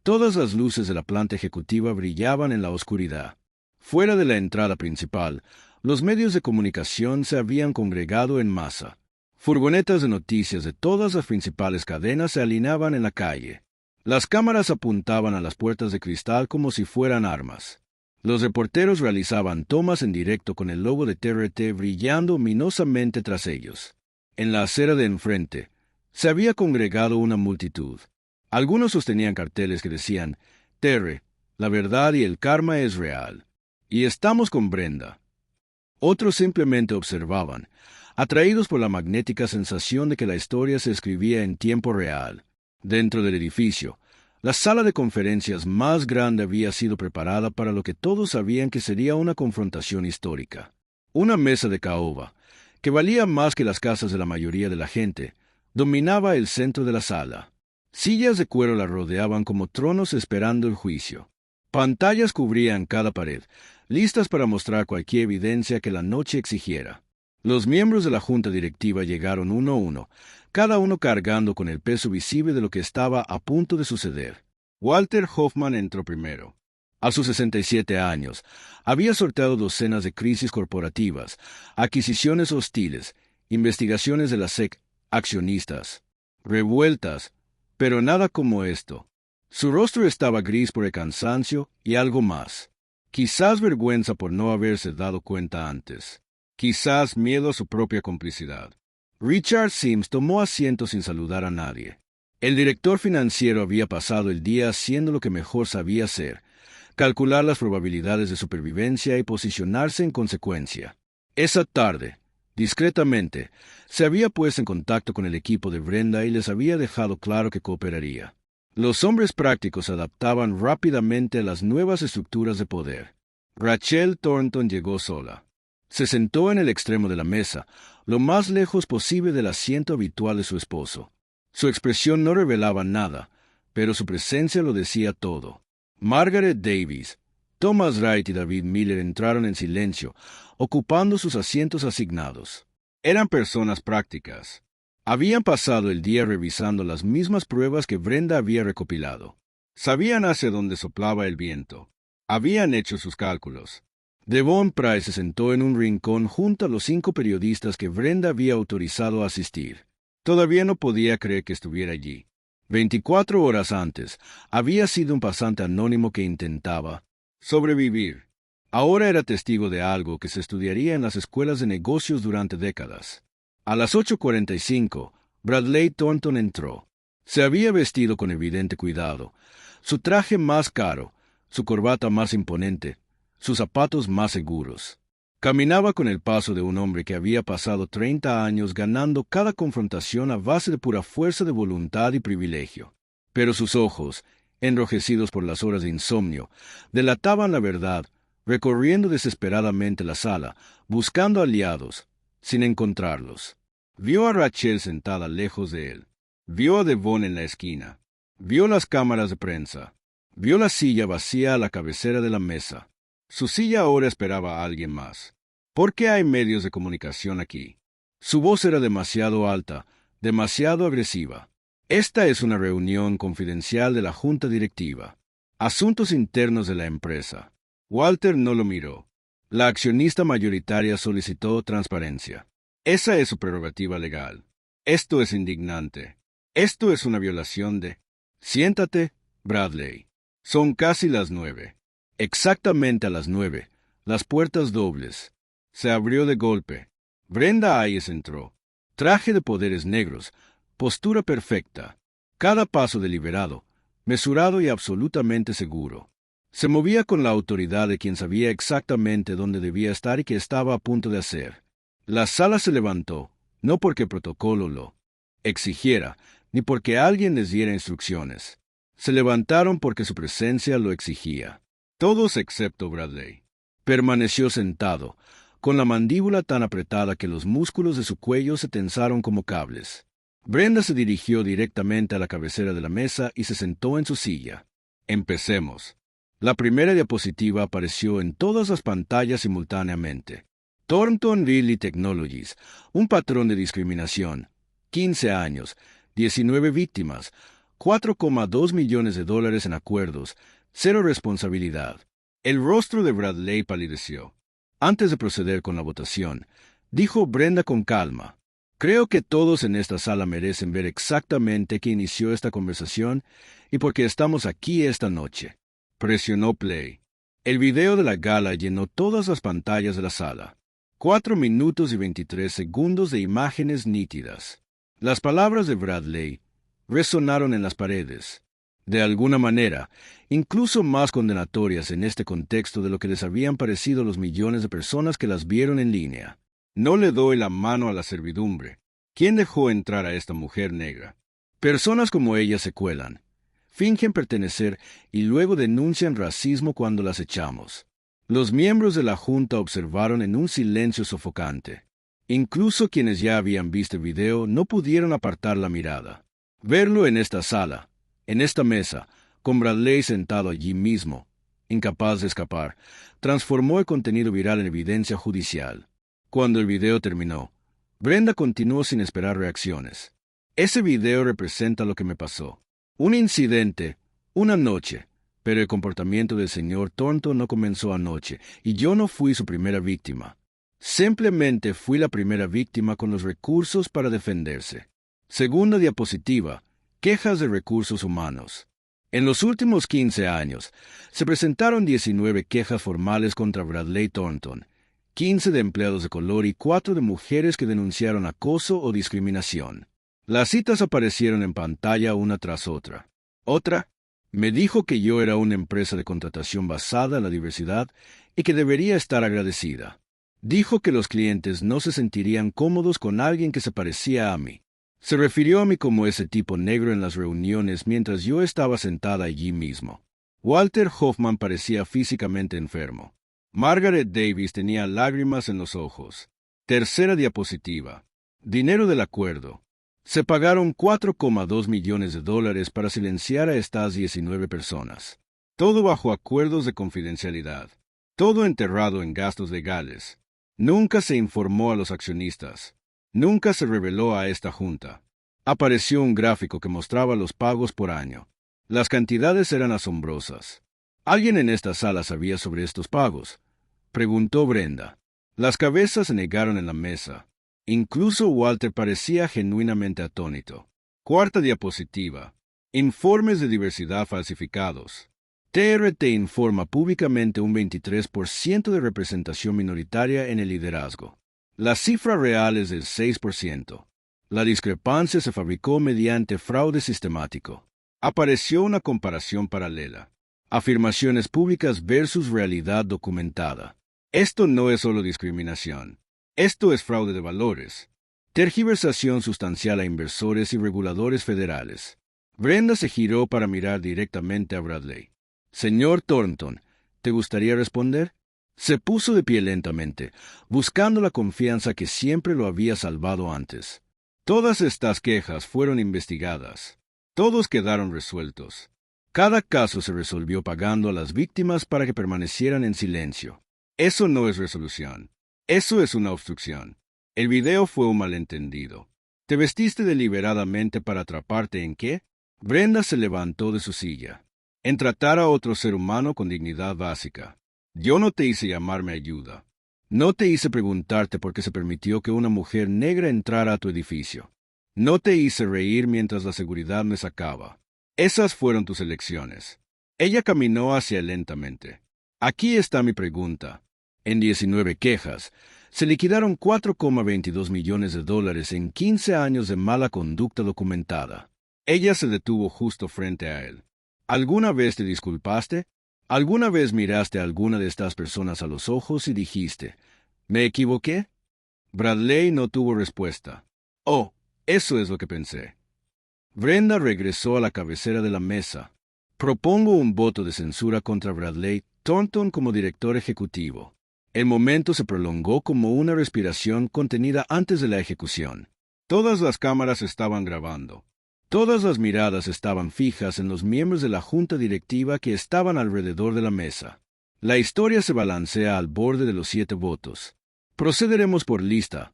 A: todas las luces de la planta ejecutiva brillaban en la oscuridad. Fuera de la entrada principal, los medios de comunicación se habían congregado en masa. Furgonetas de noticias de todas las principales cadenas se alineaban en la calle. Las cámaras apuntaban a las puertas de cristal como si fueran armas. Los reporteros realizaban tomas en directo con el logo de TRT brillando luminosamente tras ellos. En la acera de enfrente, se había congregado una multitud. Algunos sostenían carteles que decían, «Terry, la verdad y el karma es real. Y estamos con Brenda». Otros simplemente observaban, atraídos por la magnética sensación de que la historia se escribía en tiempo real. Dentro del edificio, la sala de conferencias más grande había sido preparada para lo que todos sabían que sería una confrontación histórica. Una mesa de caoba, que valía más que las casas de la mayoría de la gente, dominaba el centro de la sala. Sillas de cuero la rodeaban como tronos esperando el juicio. Pantallas cubrían cada pared, listas para mostrar cualquier evidencia que la noche exigiera. Los miembros de la junta directiva llegaron uno a uno, cada uno cargando con el peso visible de lo que estaba a punto de suceder. Walter Hoffman entró primero. A sus 67 años, había sorteado docenas de crisis corporativas, adquisiciones hostiles, investigaciones de la SEC, accionistas, revueltas, pero nada como esto. Su rostro estaba gris por el cansancio y algo más. Quizás vergüenza por no haberse dado cuenta antes. Quizás miedo a su propia complicidad. Richard Sims tomó asiento sin saludar a nadie. El director financiero había pasado el día haciendo lo que mejor sabía hacer, calcular las probabilidades de supervivencia y posicionarse en consecuencia. Esa tarde, discretamente, se había puesto en contacto con el equipo de Brenda y les había dejado claro que cooperaría. Los hombres prácticos se adaptaban rápidamente a las nuevas estructuras de poder. Rachel Thornton llegó sola. Se sentó en el extremo de la mesa, lo más lejos posible del asiento habitual de su esposo. Su expresión no revelaba nada, pero su presencia lo decía todo. Margaret Davis, Thomas Wright y David Miller entraron en silencio, ocupando sus asientos asignados. Eran personas prácticas. Habían pasado el día revisando las mismas pruebas que Brenda había recopilado. Sabían hacia dónde soplaba el viento. Habían hecho sus cálculos. Devon Price se sentó en un rincón junto a los 5 periodistas que Brenda había autorizado a asistir. Todavía no podía creer que estuviera allí. 24 horas antes, había sido un pasante anónimo que intentaba sobrevivir. Ahora era testigo de algo que se estudiaría en las escuelas de negocios durante décadas. A las 8:45, Bradley Thornton entró. Se había vestido con evidente cuidado. Su traje más caro, su corbata más imponente, sus zapatos más seguros. Caminaba con el paso de un hombre que había pasado 30 años ganando cada confrontación a base de pura fuerza de voluntad y privilegio. Pero sus ojos, enrojecidos por las horas de insomnio, delataban la verdad, recorriendo desesperadamente la sala, buscando aliados, sin encontrarlos. Vio a Rachel sentada lejos de él. Vio a Devon en la esquina. Vio las cámaras de prensa. Vio la silla vacía a la cabecera de la mesa. Su silla ahora esperaba a alguien más. ¿Por qué hay medios de comunicación aquí? Su voz era demasiado alta, demasiado agresiva. Esta es una reunión confidencial de la junta directiva. Asuntos internos de la empresa. Walter no lo miró. La accionista mayoritaria solicitó transparencia. Esa es su prerrogativa legal. Esto es indignante. Esto es una violación de... Siéntate, Bradley. Son casi las 9. Exactamente a las 9. Las puertas dobles. Se abrió de golpe. Brenda Hayes entró. Traje de poderes negros, postura perfecta, cada paso deliberado, mesurado y absolutamente seguro. Se movía con la autoridad de quien sabía exactamente dónde debía estar y qué estaba a punto de hacer. La sala se levantó, no porque protocolo lo exigiera, ni porque alguien les diera instrucciones. Se levantaron porque su presencia lo exigía. Todos excepto Bradley. Permaneció sentado, con la mandíbula tan apretada que los músculos de su cuello se tensaron como cables. Brenda se dirigió directamente a la cabecera de la mesa y se sentó en su silla. Empecemos. La primera diapositiva apareció en todas las pantallas simultáneamente. Thornton Riley Technologies, un patrón de discriminación. 15 años, 19 víctimas, $4,2 millones en acuerdos, cero responsabilidad. El rostro de Bradley palideció. Antes de proceder con la votación, dijo Brenda con calma: creo que todos en esta sala merecen ver exactamente qué inició esta conversación y por qué estamos aquí esta noche. Presionó play. El video de la gala llenó todas las pantallas de la sala. 4 minutos y 23 segundos de imágenes nítidas. Las palabras de Bradley resonaron en las paredes. De alguna manera, incluso más condenatorias en este contexto de lo que les habían parecido los millones de personas que las vieron en línea. No le doy la mano a la servidumbre. ¿Quién dejó entrar a esta mujer negra? Personas como ella se cuelan, fingen pertenecer y luego denuncian racismo cuando las echamos. Los miembros de la Junta observaron en un silencio sofocante. Incluso quienes ya habían visto el video no pudieron apartar la mirada. Verlo en esta sala, en esta mesa, con Bradley sentado allí mismo, incapaz de escapar, transformó el contenido viral en evidencia judicial. Cuando el video terminó, Brenda continuó sin esperar reacciones. Ese video representa lo que me pasó. Un incidente, una noche, pero el comportamiento del señor Thornton no comenzó anoche, y yo no fui su primera víctima. Simplemente fui la primera víctima con los recursos para defenderse. Segunda diapositiva. Quejas de recursos humanos. En los últimos 15 años, se presentaron 19 quejas formales contra Bradley Thornton, 15 de empleados de color y 4 de mujeres que denunciaron acoso o discriminación. Las citas aparecieron en pantalla una tras otra. Otra, me dijo que yo era una empresa de contratación basada en la diversidad y que debería estar agradecida. Dijo que los clientes no se sentirían cómodos con alguien que se parecía a mí. Se refirió a mí como ese tipo negro en las reuniones mientras yo estaba sentada allí mismo. Walter Hoffman parecía físicamente enfermo. Margaret Davis tenía lágrimas en los ojos. Tercera diapositiva. Dinero del acuerdo. Se pagaron $4,2 millones para silenciar a estas 19 personas. Todo bajo acuerdos de confidencialidad. Todo enterrado en gastos legales. Nunca se informó a los accionistas. Nunca se reveló a esta junta. Apareció un gráfico que mostraba los pagos por año. Las cantidades eran asombrosas. ¿Alguien en esta sala sabía sobre estos pagos?, preguntó Brenda. Las cabezas se negaron en la mesa. Incluso Walter parecía genuinamente atónito. Cuarta diapositiva. Informes de diversidad falsificados. TRT informa públicamente un 23% de representación minoritaria en el liderazgo. La cifra real es del 6%. La discrepancia se fabricó mediante fraude sistemático. Apareció una comparación paralela. Afirmaciones públicas versus realidad documentada. Esto no es solo discriminación. Esto es fraude de valores. Tergiversación sustancial a inversores y reguladores federales. Brenda se giró para mirar directamente a Bradley. Señor Thornton, ¿te gustaría responder? Se puso de pie lentamente, buscando la confianza que siempre lo había salvado antes. Todas estas quejas fueron investigadas. Todos quedaron resueltos. Cada caso se resolvió pagando a las víctimas para que permanecieran en silencio. Eso no es resolución. Eso es una obstrucción. El video fue un malentendido. ¿Te vestiste deliberadamente para atraparte en qué? Brenda se levantó de su silla. En tratar a otro ser humano con dignidad básica. Yo no te hice llamarme ayuda. No te hice preguntarte por qué se permitió que una mujer negra entrara a tu edificio. No te hice reír mientras la seguridad me sacaba. Esas fueron tus elecciones. Ella caminó hacia él lentamente. Aquí está mi pregunta. En 19 quejas, se liquidaron 4,22 millones de dólares en 15 años de mala conducta documentada. Ella se detuvo justo frente a él. ¿Alguna vez te disculpaste? ¿Alguna vez miraste a alguna de estas personas a los ojos y dijiste, ¿me equivoqué? Bradley no tuvo respuesta. Oh, eso es lo que pensé. Brenda regresó a la cabecera de la mesa. Propongo un voto de censura contra Bradley Thornton como director ejecutivo. El momento se prolongó como una respiración contenida antes de la ejecución. Todas las cámaras estaban grabando. Todas las miradas estaban fijas en los miembros de la junta directiva que estaban alrededor de la mesa. La historia se balancea al borde de los 7 votos. Procederemos por lista,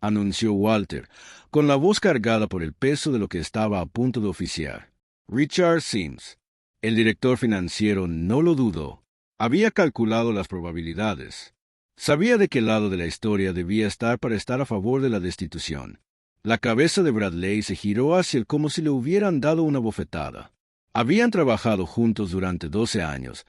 A: anunció Walter, con la voz cargada por el peso de lo que estaba a punto de oficiar. Richard Sims. El director financiero no lo dudó. Había calculado las probabilidades. Sabía de qué lado de la historia debía estar para estar a favor de la destitución. La cabeza de Bradley se giró hacia él como si le hubieran dado una bofetada. Habían trabajado juntos durante 12 años,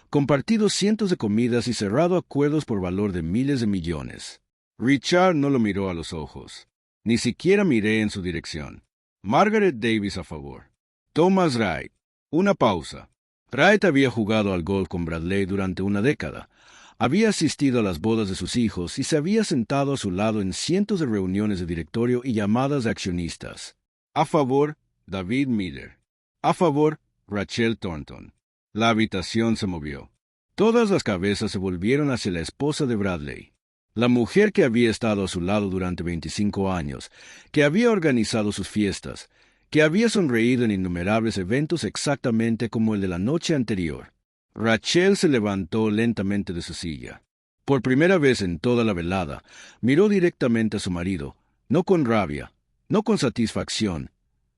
A: compartido cientos de comidas y cerrado acuerdos por valor de miles de millones. Richard no lo miró a los ojos. Ni siquiera miré en su dirección. Margaret Davis a favor. Thomas Wright. Una pausa. Wright había jugado al golf con Bradley durante una década. Había asistido a las bodas de sus hijos y se había sentado a su lado en cientos de reuniones de directorio y llamadas de accionistas. A favor, David Miller. A favor, Rachel Thornton. La habitación se movió. Todas las cabezas se volvieron hacia la esposa de Bradley, la mujer que había estado a su lado durante 25 años, que había organizado sus fiestas, que había sonreído en innumerables eventos exactamente como el de la noche anterior. Rachel se levantó lentamente de su silla. Por primera vez en toda la velada, miró directamente a su marido, no con rabia, no con satisfacción,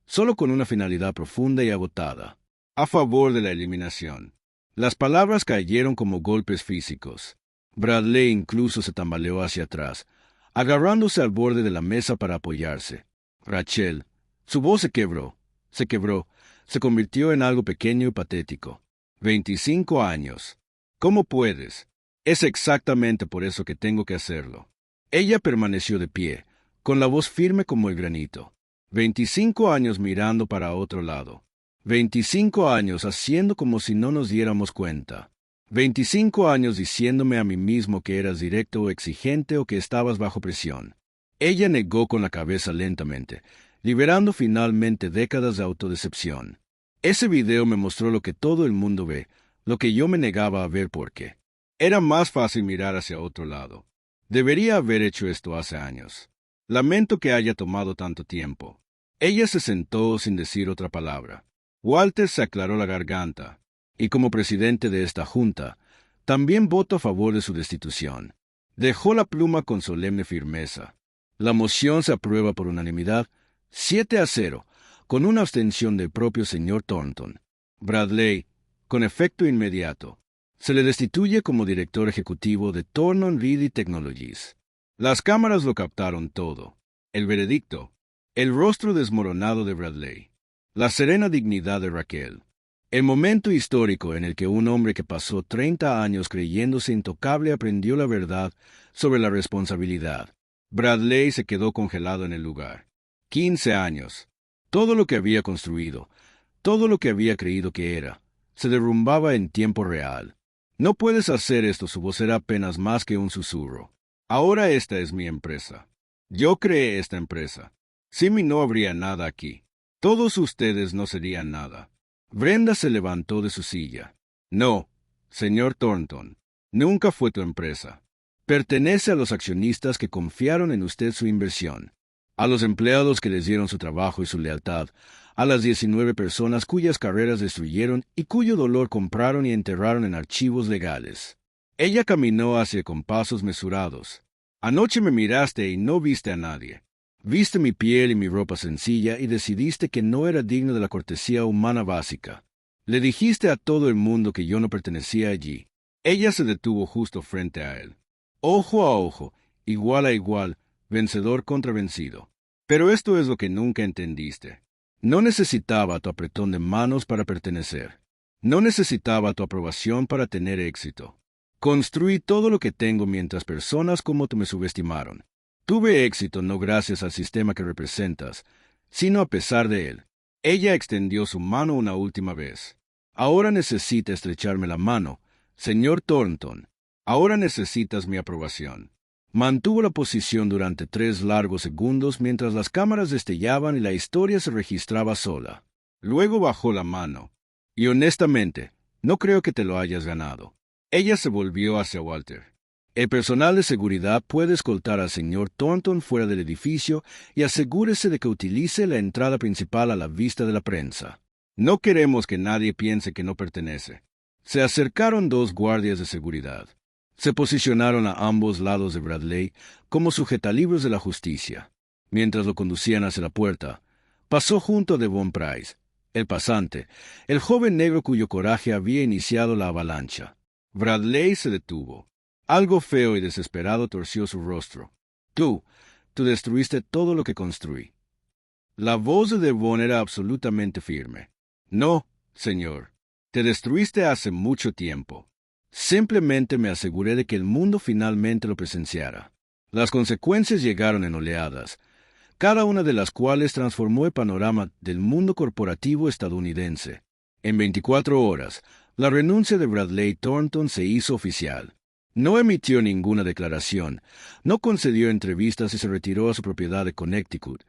A: solo con una finalidad profunda y agotada. A favor de la eliminación. Las palabras cayeron como golpes físicos. Bradley incluso se tambaleó hacia atrás, agarrándose al borde de la mesa para apoyarse. Rachel, su voz se quebró, se convirtió en algo pequeño y patético. 25 años. ¿Cómo puedes? Es exactamente por eso que tengo que hacerlo. Ella permaneció de pie, con la voz firme como el granito. 25 años mirando para otro lado. 25 años haciendo como si no nos diéramos cuenta. 25 años diciéndome a mí mismo que eras directo o exigente o que estabas bajo presión. Ella negó con la cabeza lentamente, liberando finalmente décadas de autodecepción. Ese video me mostró lo que todo el mundo ve, lo que yo me negaba a ver porque era más fácil mirar hacia otro lado. Debería haber hecho esto hace años. Lamento que haya tomado tanto tiempo. Ella se sentó sin decir otra palabra. Walter se aclaró la garganta, y como presidente de esta junta, también votó a favor de su destitución. Dejó la pluma con solemne firmeza. La moción se aprueba por unanimidad, 7-0, con una abstención del propio señor Thornton. Bradley, con efecto inmediato, se le destituye como director ejecutivo de Thornton Reedy Technologies. Las cámaras lo captaron todo. El veredicto, el rostro desmoronado de Bradley, la serena dignidad de Raquel, el momento histórico en el que un hombre que pasó 30 años creyéndose intocable aprendió la verdad sobre la responsabilidad. Bradley se quedó congelado en el lugar. 15 años. Todo lo que había construido, todo lo que había creído que era, se derrumbaba en tiempo real. No puedes hacer esto, su voz era apenas más que un susurro. Ahora esta es mi empresa. Yo creé esta empresa. Sin mí no habría nada aquí. Todos ustedes no serían nada. Brenda se levantó de su silla. No, señor Thornton, nunca fue tu empresa. Pertenece a los accionistas que confiaron en usted su inversión, a los empleados que les dieron su trabajo y su lealtad, a las 19 personas cuyas carreras destruyeron y cuyo dolor compraron y enterraron en archivos legales. Ella caminó hacia con pasos mesurados. Anoche me miraste y no viste a nadie. Viste mi piel y mi ropa sencilla y decidiste que no era digno de la cortesía humana básica. Le dijiste a todo el mundo que yo no pertenecía allí. Ella se detuvo justo frente a él. Ojo a ojo, igual a igual, vencedor contra vencido. Pero esto es lo que nunca entendiste. No necesitaba tu apretón de manos para pertenecer. No necesitaba tu aprobación para tener éxito. Construí todo lo que tengo mientras personas como tú me subestimaron. Tuve éxito no gracias al sistema que representas, sino a pesar de él. Ella extendió su mano una última vez. Ahora necesita estrecharme la mano, señor Thornton. Ahora necesitas mi aprobación. Mantuvo la posición durante 3 largos segundos mientras las cámaras destellaban y la historia se registraba sola. Luego bajó la mano. Y honestamente, no creo que te lo hayas ganado. Ella se volvió hacia Walter. El personal de seguridad puede escoltar al señor Thornton fuera del edificio y asegúrese de que utilice la entrada principal a la vista de la prensa. No queremos que nadie piense que no pertenece. Se acercaron 2 guardias de seguridad. Se posicionaron a ambos lados de Bradley como sujetalibros de la justicia. Mientras lo conducían hacia la puerta, pasó junto a Devon Price, el pasante, el joven negro cuyo coraje había iniciado la avalancha. Bradley se detuvo. Algo feo y desesperado torció su rostro. Tú destruiste todo lo que construí. La voz de Devon era absolutamente firme. No, señor, te destruiste hace mucho tiempo. Simplemente me aseguré de que el mundo finalmente lo presenciara. Las consecuencias llegaron en oleadas, cada una de las cuales transformó el panorama del mundo corporativo estadounidense. En 24 horas, la renuncia de Bradley Thornton se hizo oficial. No emitió ninguna declaración, no concedió entrevistas y se retiró a su propiedad de Connecticut.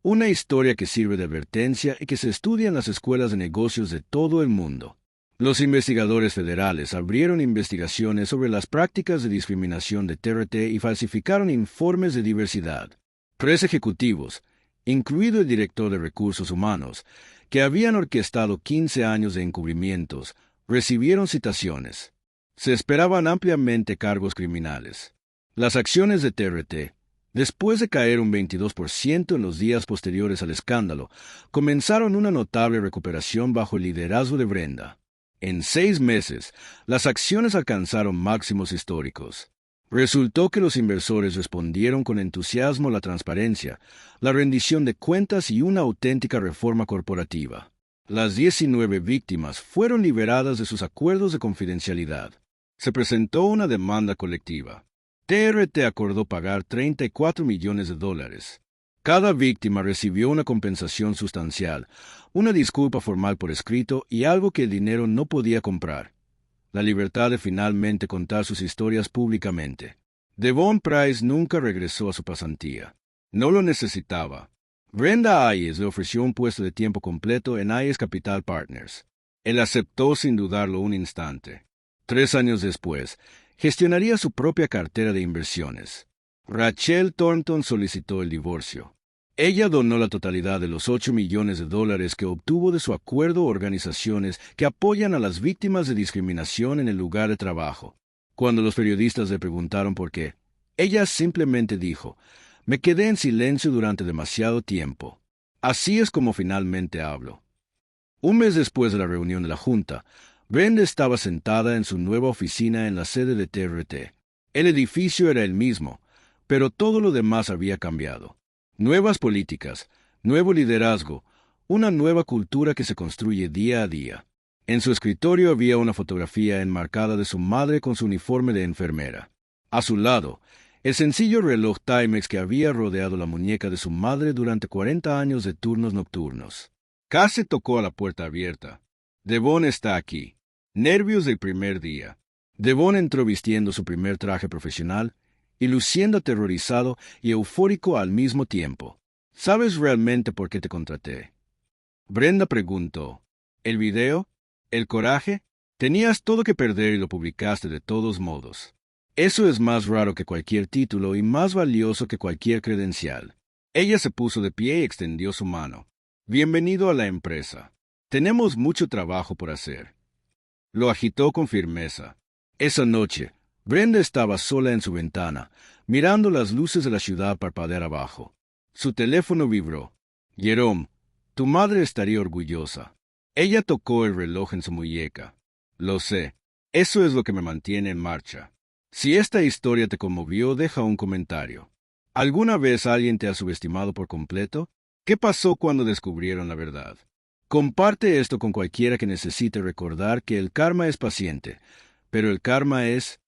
A: Una historia que sirve de advertencia y que se estudia en las escuelas de negocios de todo el mundo. Los investigadores federales abrieron investigaciones sobre las prácticas de discriminación de TRT y falsificaron informes de diversidad. 3 ejecutivos, incluido el director de recursos humanos, que habían orquestado 15 años de encubrimientos, recibieron citaciones. Se esperaban ampliamente cargos criminales. Las acciones de TRT, después de caer un 22% en los días posteriores al escándalo, comenzaron una notable recuperación bajo el liderazgo de Brenda. En 6 meses, las acciones alcanzaron máximos históricos. Resultó que los inversores respondieron con entusiasmo a la transparencia, la rendición de cuentas y una auténtica reforma corporativa. Las 19 víctimas fueron liberadas de sus acuerdos de confidencialidad. Se presentó una demanda colectiva. TRT acordó pagar $34 millones. Cada víctima recibió una compensación sustancial, una disculpa formal por escrito y algo que el dinero no podía comprar: la libertad de finalmente contar sus historias públicamente. Devon Price nunca regresó a su pasantía. No lo necesitaba. Brenda Ayes le ofreció un puesto de tiempo completo en Ayes Capital Partners. Él aceptó sin dudarlo un instante. 3 años después, gestionaría su propia cartera de inversiones. Rachel Thornton solicitó el divorcio. Ella donó la totalidad de los $8 millones que obtuvo de su acuerdo a organizaciones que apoyan a las víctimas de discriminación en el lugar de trabajo. Cuando los periodistas le preguntaron por qué, ella simplemente dijo: «Me quedé en silencio durante demasiado tiempo. Así es como finalmente hablo». Un mes después de la reunión de la Junta, Brenda estaba sentada en su nueva oficina en la sede de TRT. El edificio era el mismo, pero todo lo demás había cambiado. Nuevas políticas, nuevo liderazgo, una nueva cultura que se construye día a día. En su escritorio había una fotografía enmarcada de su madre con su uniforme de enfermera. A su lado, el sencillo reloj Timex que había rodeado la muñeca de su madre durante 40 años de turnos nocturnos. Cassie tocó a la puerta abierta. «Devon está aquí». Nervios del primer día. Devon entró vistiendo su primer traje profesional y luciendo aterrorizado y eufórico al mismo tiempo. «¿Sabes realmente por qué te contraté?». Brenda preguntó. «¿El video? ¿El coraje? Tenías todo que perder y lo publicaste de todos modos. Eso es más raro que cualquier título y más valioso que cualquier credencial». Ella se puso de pie y extendió su mano. «Bienvenido a la empresa. Tenemos mucho trabajo por hacer». Lo agitó con firmeza. Esa noche, Brenda estaba sola en su ventana, mirando las luces de la ciudad parpadear abajo. Su teléfono vibró. «Jerome, tu madre estaría orgullosa». Ella tocó el reloj en su muñeca. «Lo sé. Eso es lo que me mantiene en marcha». Si esta historia te conmovió, deja un comentario. ¿Alguna vez alguien te ha subestimado por completo? ¿Qué pasó cuando descubrieron la verdad? Comparte esto con cualquiera que necesite recordar que el karma es paciente, pero el karma es